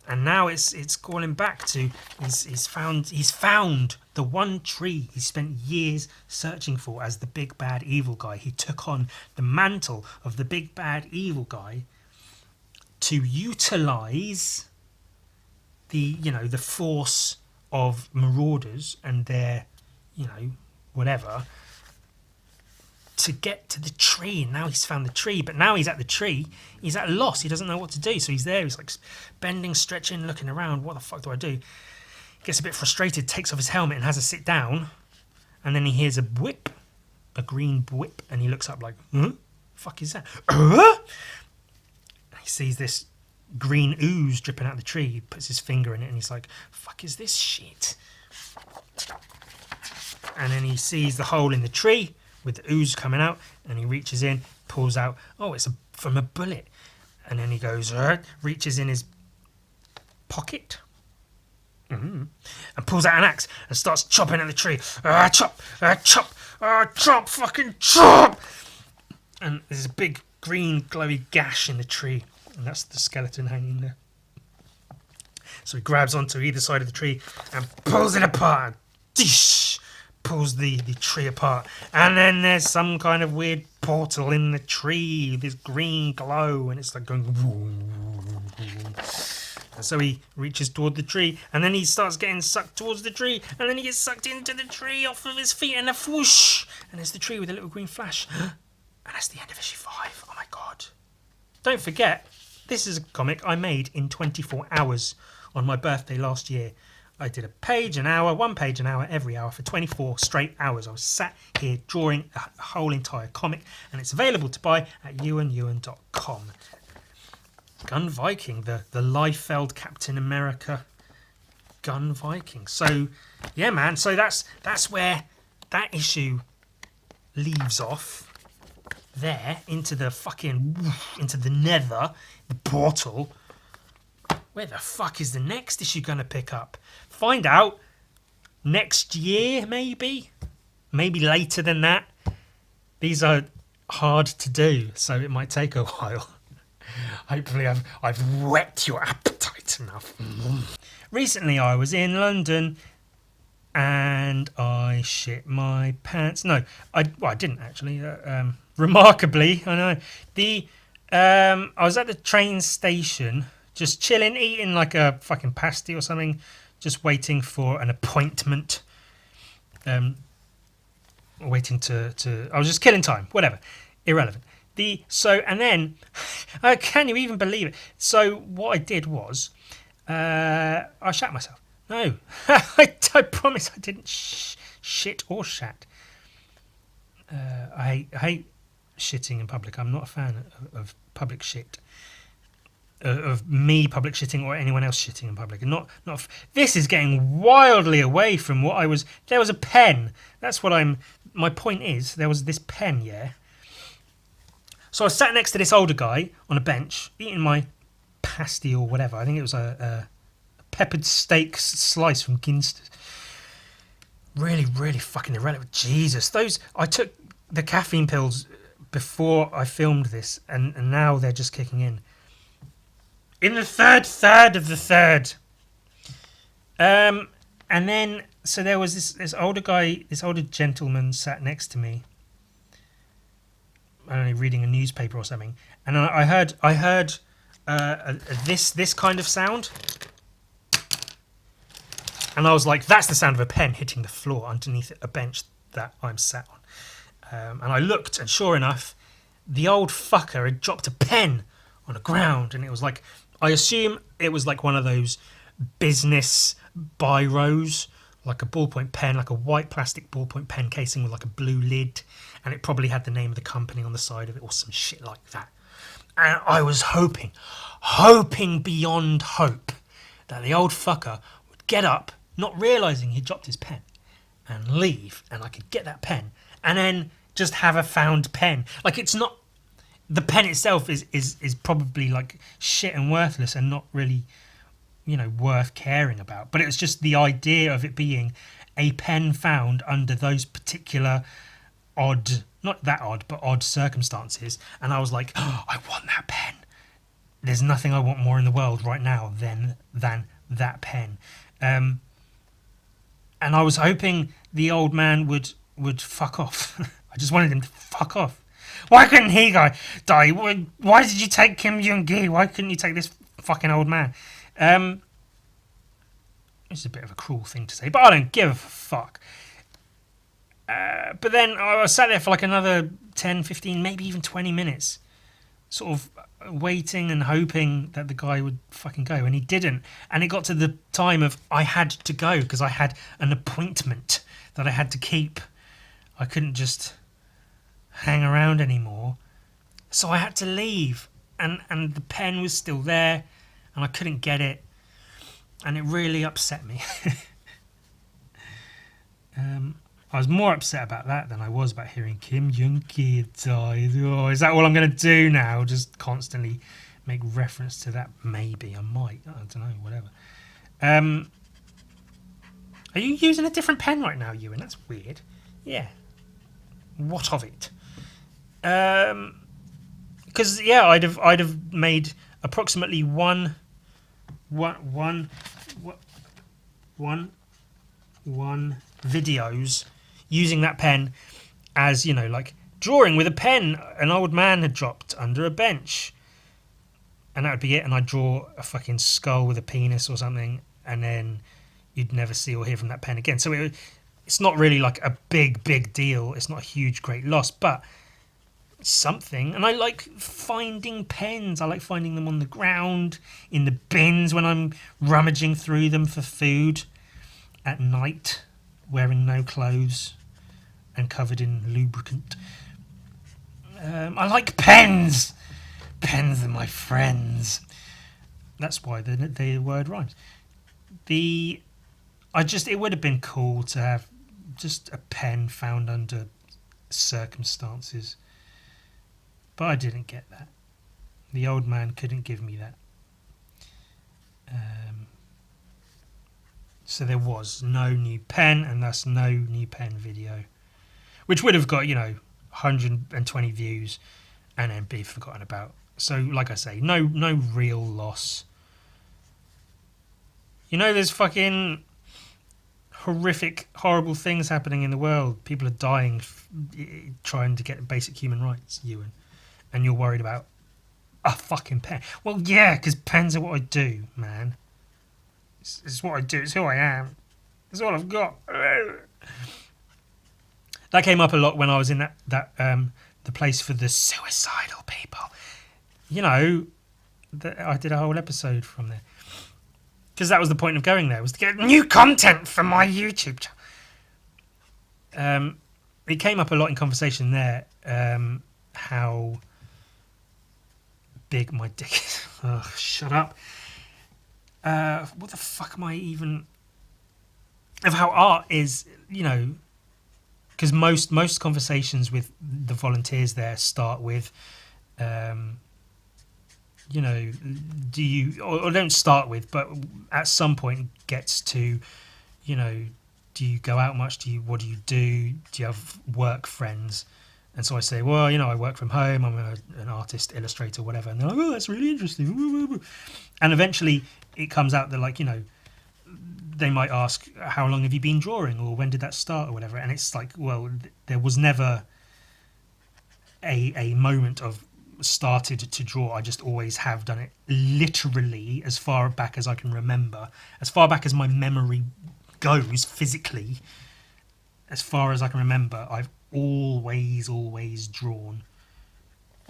And now it's calling back to he's found the one tree he spent years searching for as the big bad evil guy. He took on the mantle of the big bad evil guy to utilize the force of marauders and their, whatever, to get to the tree. And now he's found the tree, but now he's at the tree, he's at a loss. He doesn't know what to do. So he's there, he's like bending, stretching, looking around. What the fuck do I do? Gets a bit frustrated, takes off his helmet and has a sit down. And then he hears a whip, a green whip, and he looks up like, huh? Fuck is that? He sees this green ooze dripping out of the tree. He puts his finger in it and he's like, fuck is this shit? And then he sees the hole in the tree with the ooze coming out, and he reaches in, pulls out, oh, it's from a bullet. And then he goes, reaches in his pocket, and pulls out an axe and starts chopping at the tree. Chop, fucking chop! And there's a big green glowy gash in the tree, and that's the skeleton hanging there. So he grabs onto either side of the tree and pulls it apart. Dish! Pulls the tree apart, and then there's some kind of weird portal in the tree, this green glow, and it's like going. And so he reaches toward the tree, and then he starts getting sucked towards the tree, and then he gets sucked into the tree off of his feet, and a whoosh, and there's the tree with a little green flash, and that's the end of issue 5. Oh my god! Don't forget, this is a comic I made in 24 hours on my birthday last year. I did one page an hour every hour for 24 straight hours. I was sat here drawing a whole entire comic, and it's available to buy at ewan.com. Gun Viking, the Liefeld Captain America Gun Viking. So, yeah, man. So that's where that issue leaves off. There, into the nether, the portal. Where the fuck is the next issue going to pick up? Find out next year, maybe? Maybe later than that. These are hard to do, so it might take a while. Hopefully I've whet your appetite enough. Recently I was in London and I shit my pants. No, I didn't actually. Remarkably, I know. I was at the train station, just chilling, eating like a fucking pasty or something, just waiting for an appointment. Waiting to. I was just killing time. Whatever, irrelevant. And then, can you even believe it? So what I did was, I shat myself. No, I promise I didn't shit or shat. I hate shitting in public. I'm not a fan of public shit. Of me public shitting or anyone else shitting in public. This is getting wildly away from what I was. There was a pen. That's what my point is, there was this pen, yeah. So I was sat next to this older guy on a bench, eating my pasty or whatever. I think it was a peppered steak slice from Ginster's. Really, really fucking irrelevant. Jesus. I took the caffeine pills before I filmed this, and now they're just kicking in. In the third of the third. And then, so there was this older guy, this older gentleman sat next to me. I don't know, reading a newspaper or something. And I heard this kind of sound. And I was like, that's the sound of a pen hitting the floor underneath a bench that I'm sat on. And I looked, and sure enough, the old fucker had dropped a pen on the ground. And it was like, I assume it was like one of those business biros, like a ballpoint pen, like a white plastic ballpoint pen casing with like a blue lid, and it probably had the name of the company on the side of it or some shit like that. And I was hoping beyond hope that the old fucker would get up, not realising he dropped his pen, and leave, and I could get that pen, and then just have a found pen. Like, it's not, the pen itself is probably like shit and worthless and not really, worth caring about. But it was just the idea of it being a pen found under those particular odd, not that odd, but odd circumstances. And I was like, oh, I want that pen. There's nothing I want more in the world right now than that pen. And I was hoping the old man would fuck off. I just wanted him to fuck off. Why couldn't he die? Why did you take Kim Jung-gi? Why couldn't you take this fucking old man? It's a bit of a cruel thing to say, but I don't give a fuck. But then I sat there for like another 10, 15, maybe even 20 minutes, sort of waiting and hoping that the guy would fucking go, and he didn't. And it got to the time of I had to go because I had an appointment that I had to keep. I couldn't just hang around anymore. So I had to leave, and the pen was still there, and I couldn't get it, and it really upset me. I was more upset about that than I was about hearing Kim Jung-gi died. Oh, is that all I'm going to do now? Just constantly make reference to that? Maybe I might. I don't know. Whatever. Are you using a different pen right now, Ewan? That's weird. Yeah. What of it? Because I'd have made approximately one videos using that pen as, like drawing with a pen an old man had dropped under a bench, and that would be it. And I'd draw a fucking skull with a penis or something, and then you'd never see or hear from that pen again. So it's not really like a big deal. It's not a huge great loss, but something. And I like finding pens. I like finding them on the ground, in the bins when I'm rummaging through them for food at night, wearing no clothes and covered in lubricant. I like pens. Pens are my friends. That's why the word rhymes. It would have been cool to have just a pen found under circumstances, but I didn't get that. The old man couldn't give me that. So there was no new pen, and thus no new pen video, which would have got 120 views and then be forgotten about. So, like I say, no real loss. There's fucking horrific, horrible things happening in the world. People are dying trying to get basic human rights, Ewan, and you're worried about a fucking pen. Well, yeah, because pens are what I do, man. It's what I do. It's who I am. It's all I've got. That came up a lot when I was in that the place for the suicidal people. I did a whole episode from there. Because that was the point of going there, was to get new content for my YouTube channel. It came up a lot in conversation there, how big my dick is. Oh, shut up. What the fuck am I even... Of how art is, because most conversations with the volunteers there start with... do you, or don't start with, but at some point gets to, do you go out much? What do you do? Do you have work friends? And so I say, well, I work from home. I'm an artist, illustrator, whatever. And they're like, oh, that's really interesting. And eventually it comes out that, they might ask, how long have you been drawing? Or when did that start or whatever? And it's like, well, there was never a moment of started to draw. I just always have done it, literally as far back as I can remember, as far back as my memory goes physically, as far as I can remember. I've always drawn.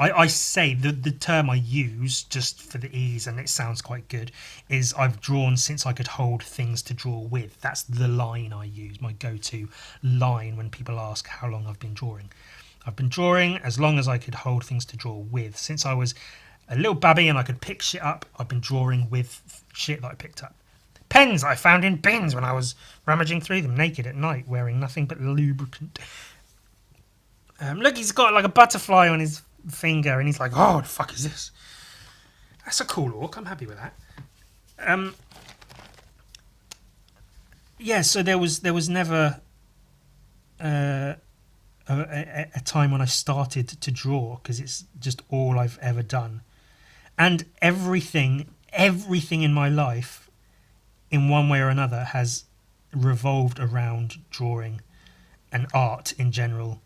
I say the term I use, just for the ease, and it sounds quite good, is I've drawn since I could hold things to draw with. That's the line I use, my go-to line when people ask how long I've been drawing. I've been drawing as long as I could hold things to draw with. Since I was a little babby and I could pick shit up, I've been drawing with shit that I picked up. Pens I found in bins when I was rummaging through them naked at night, wearing nothing but lubricant. Look, he's got like a butterfly on his finger, and he's like, oh, what the fuck is this? That's a cool orc. I'm happy with that. So there was never a time when I started to draw, because it's just all I've ever done. And everything in my life, in one way or another, has revolved around drawing and art in general.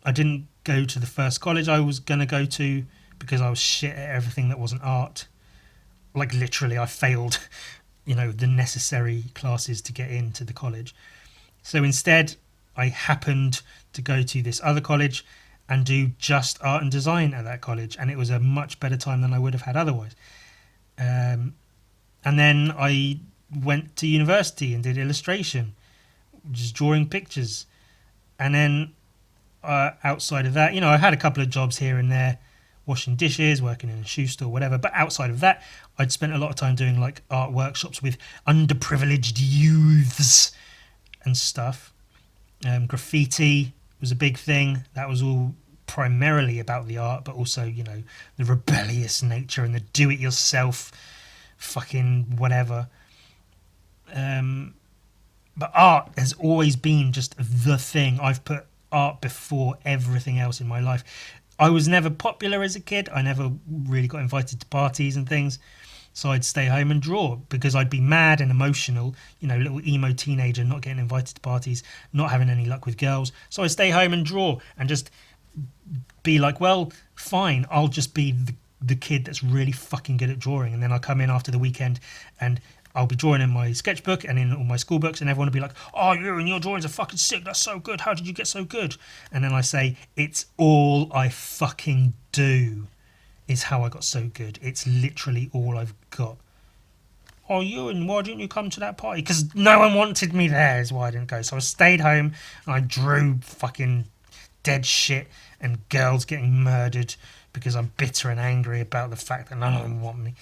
I didn't go to the first college I was going to go to because I was shit at everything that wasn't art. Like, literally, I failed, the necessary classes to get into the college. So instead, I happened to go to this other college and do just art and design at that college, and it was a much better time than I would have had otherwise. And then I went to university and did illustration, just drawing pictures. And then outside of that, I had a couple of jobs here and there washing dishes, working in a shoe store, whatever. But outside of that, I'd spent a lot of time doing like art workshops with underprivileged youths and stuff. Graffiti was a big thing. That was all primarily about the art, but also, you know, the rebellious nature and the do-it-yourself fucking whatever. But art has always been just the thing. I've put art before everything else in my life. I was never popular as a kid. I never really got invited to parties and things. So I'd stay home and draw because I'd be mad and emotional, you know, little emo teenager, not getting invited to parties, not having any luck with girls. So I'd stay home and draw and just be like, well, fine, I'll just be the kid that's really fucking good at drawing. And then I'll come in after the weekend and I'll be drawing in my sketchbook and in all my school books, and everyone will be like, oh, you and your drawings are fucking sick, that's so good, how did you get so good? And then I say, it's all I fucking do is how I got so good. It's literally all I've got. Oh, Ewan, why didn't you come to that party? Because no one wanted me there is why I didn't go. So I stayed home and I drew fucking dead shit and girls getting murdered because I'm bitter and angry about the fact that none of them want me.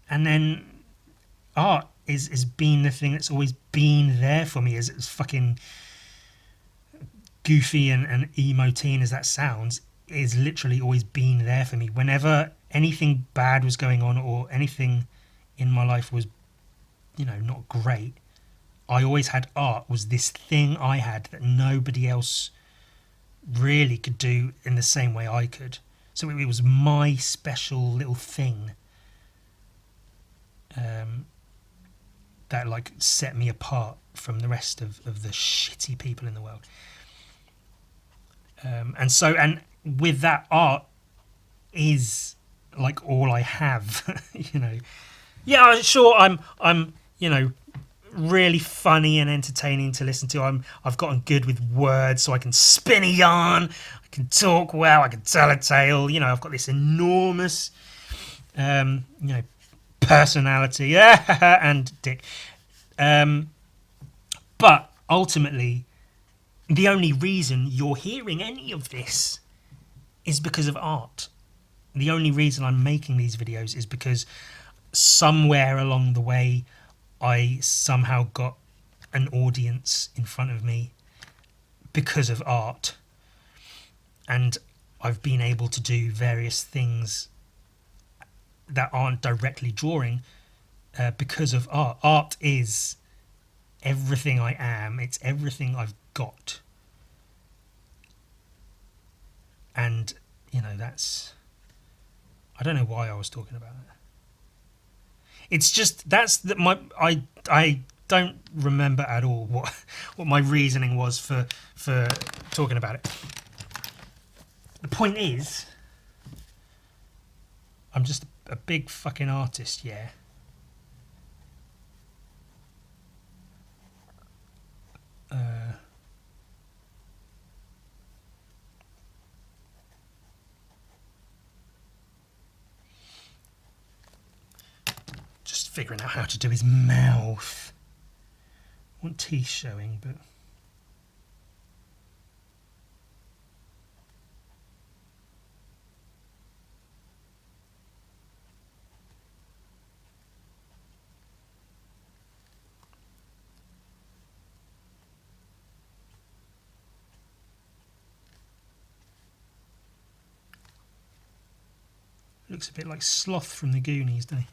And then art is been the thing that's always been there for me. As fucking goofy and emo teen as that sounds, is literally always been there for me. Whenever anything bad was going on or anything in my life was, you know, not great, I always had art was this thing I had that nobody else really could do in the same way I could. So it was my special little thing. That like set me apart from the rest of the shitty people in the world. And with that, art is like all I have. You know, yeah, sure, I'm you know, really funny and entertaining to listen to. I've gotten good with words, so I can spin a yarn, I can talk well, I can tell a tale. You know, I've got this enormous you know, personality and dick. But ultimately, the only reason you're hearing any of this is because of art. The only reason I'm making these videos is because somewhere along the way I somehow got an audience in front of me because of art. And I've been able to do various things that aren't directly drawing because of art. Art is everything I am. It's everything I've got. And, you know, that's... I don't know why I was talking about that. It's just, that's I don't remember at all what my reasoning was for talking about it. The point is, I'm just a big fucking artist, yeah. Just figuring out how to do his mouth. I want teeth showing, but... Looks a bit like Sloth from the Goonies, doesn't he?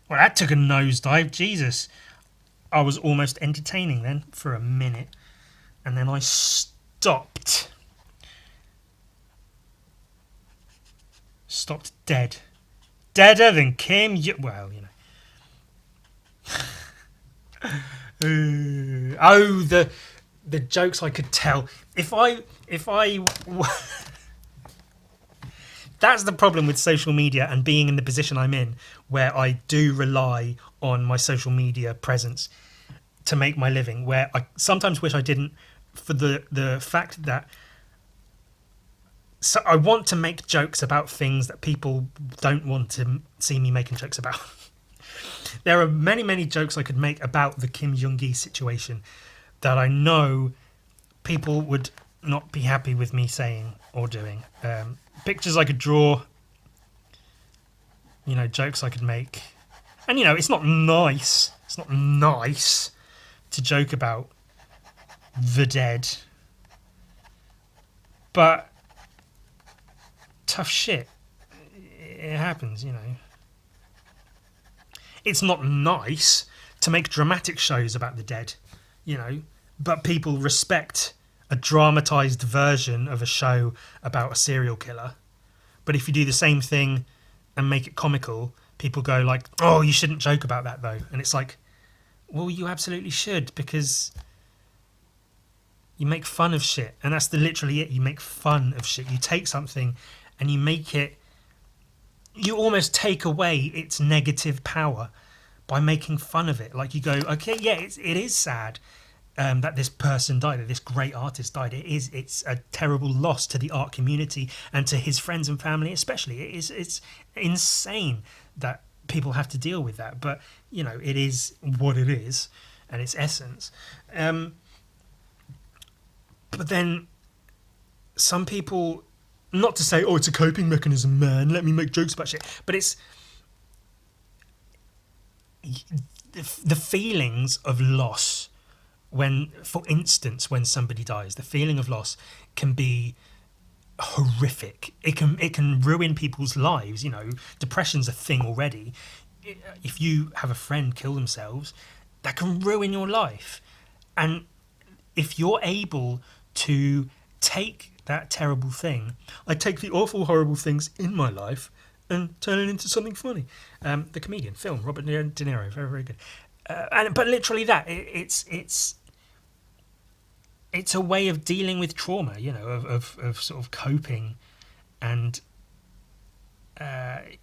Well, that took a nosedive. Jesus. I was almost entertaining then for a minute. And then I stopped. Stopped dead. Deader than Kim well, you know. Oh, the jokes I could tell. If I That's the problem with social media and being in the position I'm in, where I do rely on my social media presence to make my living, where I sometimes wish I didn't, for the fact that I want to make jokes about things that people don't want to see me making jokes about. There are many, many jokes I could make about the Kim Jung-gi situation that I know people would not be happy with me saying or doing. Pictures I could draw, jokes I could make. And, it's not nice. It's not nice to joke about the dead. But tough shit. It happens, It's not nice to make dramatic shows about the dead, but people respect a dramatized version of a show about a serial killer. But if you do the same thing and make it comical, people go like, oh, you shouldn't joke about that though. And it's like, well, you absolutely should, because you make fun of shit. And that's literally it. You make fun of shit. You take something and you make it, you almost take away its negative power by making fun of it. Like you go, okay, yeah, it is sad that this person died, that this great artist died. It's a terrible loss to the art community and to his friends and family especially. It's insane that people have to deal with that. But, it is what it is and its essence. But then some people, not to say, oh, it's a coping mechanism, man, let me make jokes about shit, but it's the feelings of loss when, for instance, when somebody dies, the feeling of loss can be horrific. It can ruin people's lives. Depression's a thing already. If you have a friend kill themselves, that can ruin your life. And if you're able to take that terrible thing, I take the awful, horrible things in my life and turn it into something funny. The comedian, film, Robert De Niro, very, very good. But literally that, it's a way of dealing with trauma, of sort of coping, and I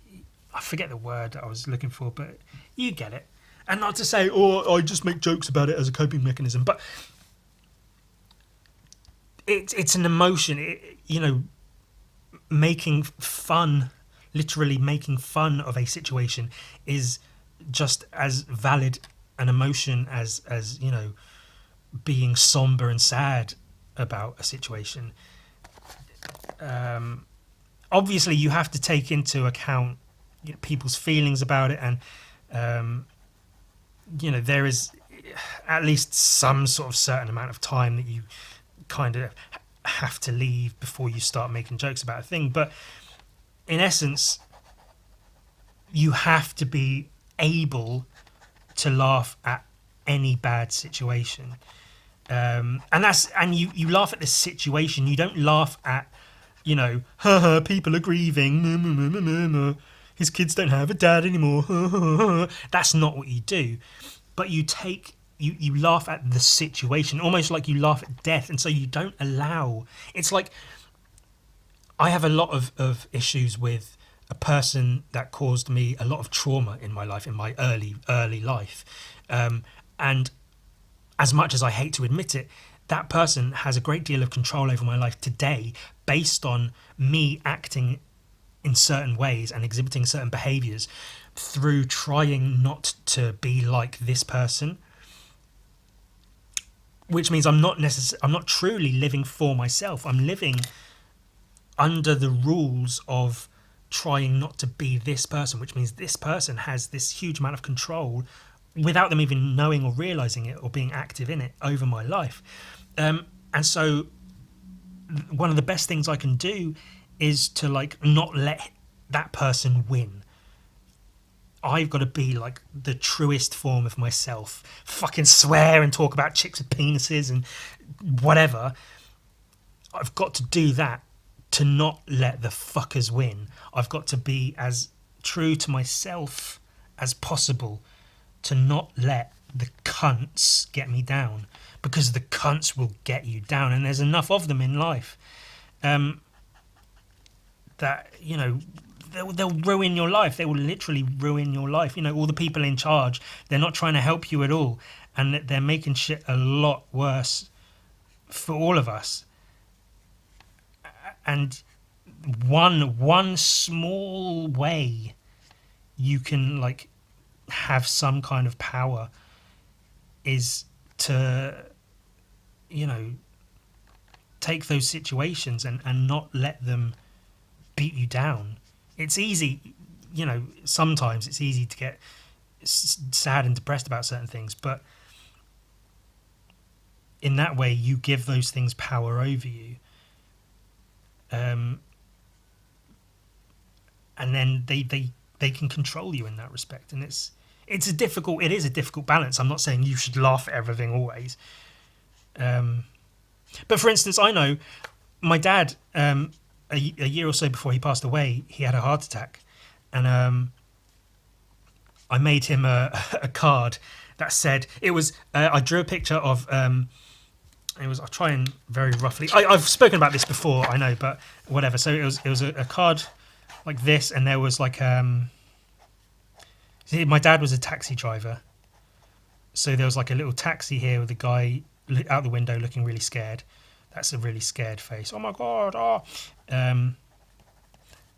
forget the word that I was looking for, but you get it. And not to say, I just make jokes about it as a coping mechanism, but it's an emotion. Making fun, literally making fun of a situation, is just as valid an emotion as being somber and sad about a situation. Obviously, you have to take into account people's feelings about it, and there is at least some sort of certain amount of time that you kind of have to leave before you start making jokes about a thing. But in essence, you have to be able to laugh at any bad situation. And you laugh at the situation. You don't laugh at, haha, people are grieving. His kids don't have a dad anymore. That's not what you do. But you laugh at the situation, almost like you laugh at death. And so you don't allow. It's like, I have a lot of issues with a person that caused me a lot of trauma in my life, in my early life. And as much as I hate to admit it, that person has a great deal of control over my life today based on me acting in certain ways and exhibiting certain behaviours through trying not to be like this person. Which means I'm not truly living for myself. I'm living under the rules of trying not to be this person, which means this person has this huge amount of control without them even knowing or realising it or being active in it over my life. And so one of the best things I can do is to not let that person win. I've got to be like the truest form of myself. Fucking swear and talk about chicks with penises and whatever. I've got to do that to not let the fuckers win. I've got to be as true to myself as possible to not let the cunts get me down, because the cunts will get you down, and there's enough of them in life that they'll ruin your life. They will literally ruin your life. All the people in charge, they're not trying to help you at all, and they're making shit a lot worse for all of us. And one small way you can have some kind of power is to take those situations and not let them beat you down. It's easy, sometimes it's easy to get sad and depressed about certain things, but in that way you give those things power over you, and then they can control you in that respect. And it is a difficult balance. I'm not saying you should laugh at everything always, but for instance, I know my dad, a year or so before he passed away, he had a heart attack, and I made him a card that said, it was I drew a picture of I'll try and very roughly, I've spoken about this before, I know, but whatever. So it was a card like this, and there was like see, my dad was a taxi driver, so there was like a little taxi here with a guy out the window looking really scared. That's a really scared face. Oh my god! Oh, and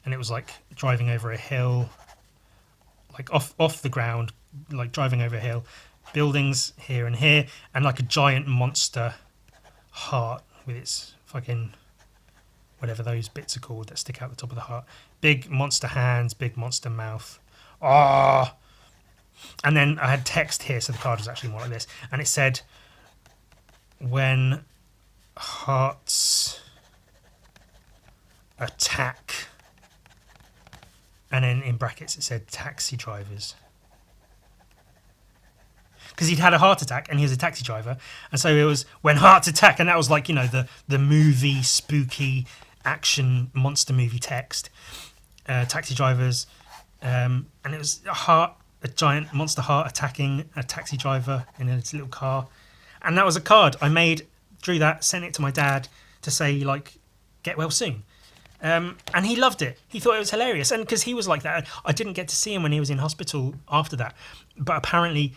it was like driving over a hill, like off the ground, like driving over a hill, buildings here and here, and like a giant monster heart with its fucking whatever those bits are called that stick out the top of the heart. Big monster hands, big monster mouth. Ah! And then I had text here, so the card was actually more like this, and it said, "When hearts attack," and then in brackets it said taxi drivers, because he'd had a heart attack and he was a taxi driver, and so it was when hearts attack, and that was like, the movie spooky action monster movie text, taxi drivers, and it was a giant monster heart attacking a taxi driver in his little car, and that was a card I made, drew that, sent it to my dad to say, like, get well soon. And he loved it. He thought it was hilarious. And because he was like that, I didn't get to see him when he was in hospital after that. But apparently,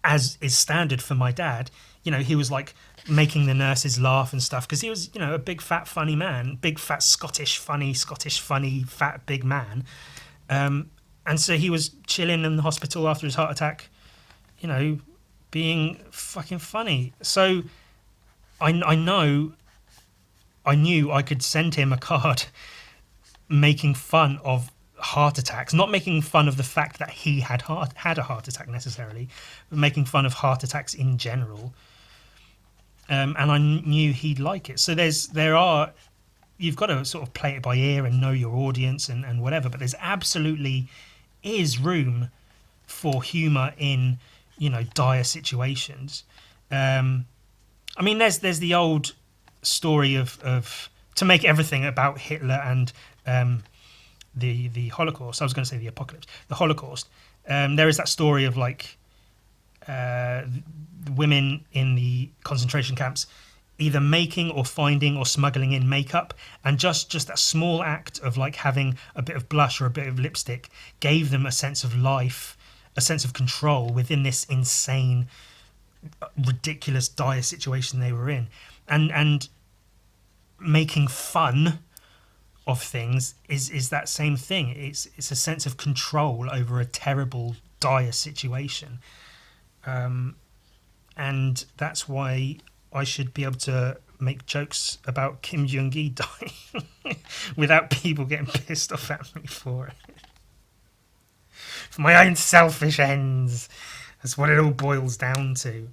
as is standard for my dad, he was like making the nurses laugh and stuff, because he was, a big fat funny man, big fat Scottish funny fat big man. And so he was chilling in the hospital after his heart attack, being fucking funny. So I knew I could send him a card making fun of heart attacks, not making fun of the fact that he had a heart attack necessarily, but making fun of heart attacks in general. And I knew he'd like it. So you've got to sort of play it by ear and know your audience and whatever, but there's absolutely is room for humour in, dire situations. I mean, there's the old story of to make everything about Hitler and the Holocaust. I was going to say the apocalypse, the Holocaust. There is that story of like women in the concentration camps either making or finding or smuggling in makeup, and just that small act of like having a bit of blush or a bit of lipstick gave them a sense of life, a sense of control within this insane, ridiculous, dire situation they were in. And making fun of things is that same thing. It's a sense of control over a terrible, dire situation, and that's why I should be able to make jokes about Kim Jung-gi dying without people getting pissed off at me for it. For my own selfish ends. That's what it all boils down to.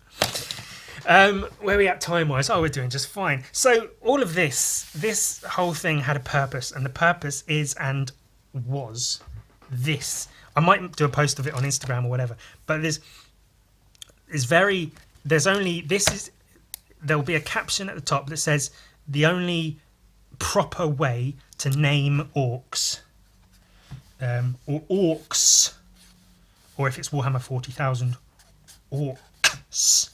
Where are we at time-wise? Oh, we're doing just fine. So all of this whole thing had a purpose, and the purpose is and was this. I might do a post of it on Instagram or whatever, but there'll be a caption at the top that says, the only proper way to name orcs, or orcs, or if it's Warhammer 40,000, orcs,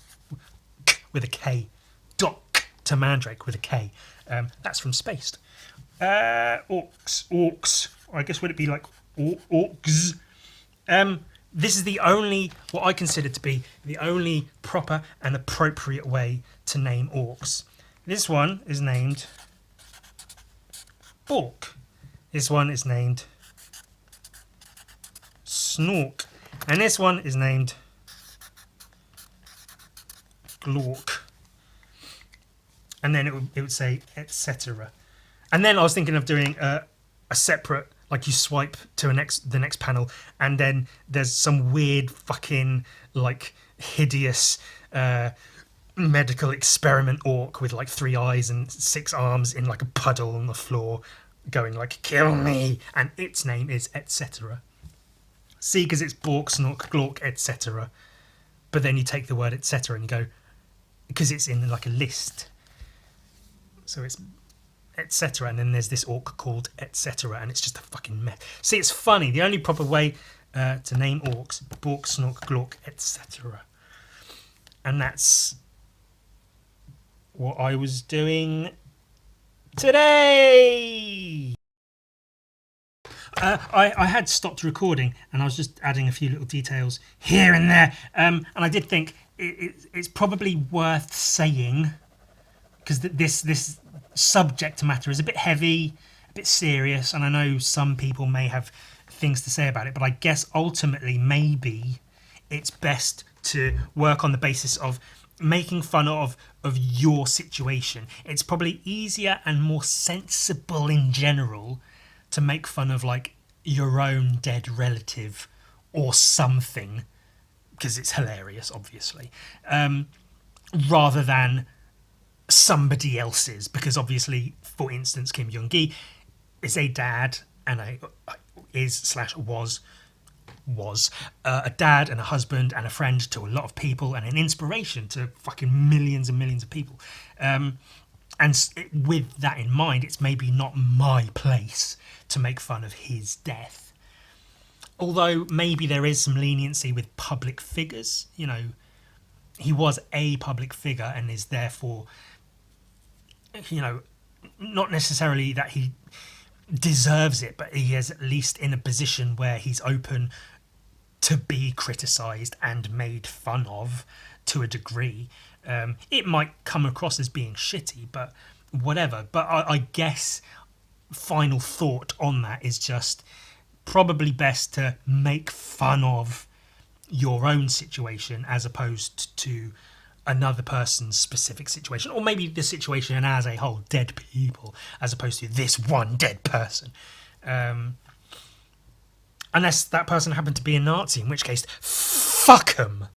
with a K, Dr. Mandrake with a K. That's from Spaced. Orcs, or I guess would it be like orcs? This is what I consider to be the only proper and appropriate way to name orcs. This one is named Orc. This one is named Snork. And this one is named Glork. and then it would say etc. And then I was thinking of doing a separate, like you swipe to the next panel, and then there's some weird fucking like hideous medical experiment orc with like 3 eyes and 6 arms in like a puddle on the floor, going like "kill me," and its name is etc. See, because it's Bork, Snork, Glork, etc. But then you take the word etc. and you go, because it's in like a list, so it's etc. And then there's this orc called etc. and it's just a fucking mess. See, it's funny. The only proper way to name orcs: Bork, Snork, Glork, etc. And that's what I was doing today. I had stopped recording and I was just adding a few little details here and there. And I did think it's probably worth saying, because this subject matter is a bit heavy, a bit serious, and I know some people may have things to say about it, but I guess ultimately maybe it's best to work on the basis of making fun of your situation. It's probably easier and more sensible in general to make fun of like your own dead relative or something, because it's hilarious, obviously, rather than somebody else's. Because obviously, for instance, Kim Jung-gi is a dad and was a dad and a husband and a friend to a lot of people and an inspiration to fucking millions and millions of people. With that in mind, it's maybe not my place to make fun of his death. Although maybe there is some leniency with public figures. You know, he was a public figure and is therefore, you know, not necessarily that he deserves it, but he is at least in a position where he's open to be criticised and made fun of to a degree. It might come across as being shitty, but whatever. But I guess final thought on that is just probably best to make fun of your own situation as opposed to another person's specific situation, or maybe the situation as a whole, dead people, as opposed to this one dead person. Unless that person happened to be a Nazi, in which case, fuck 'em.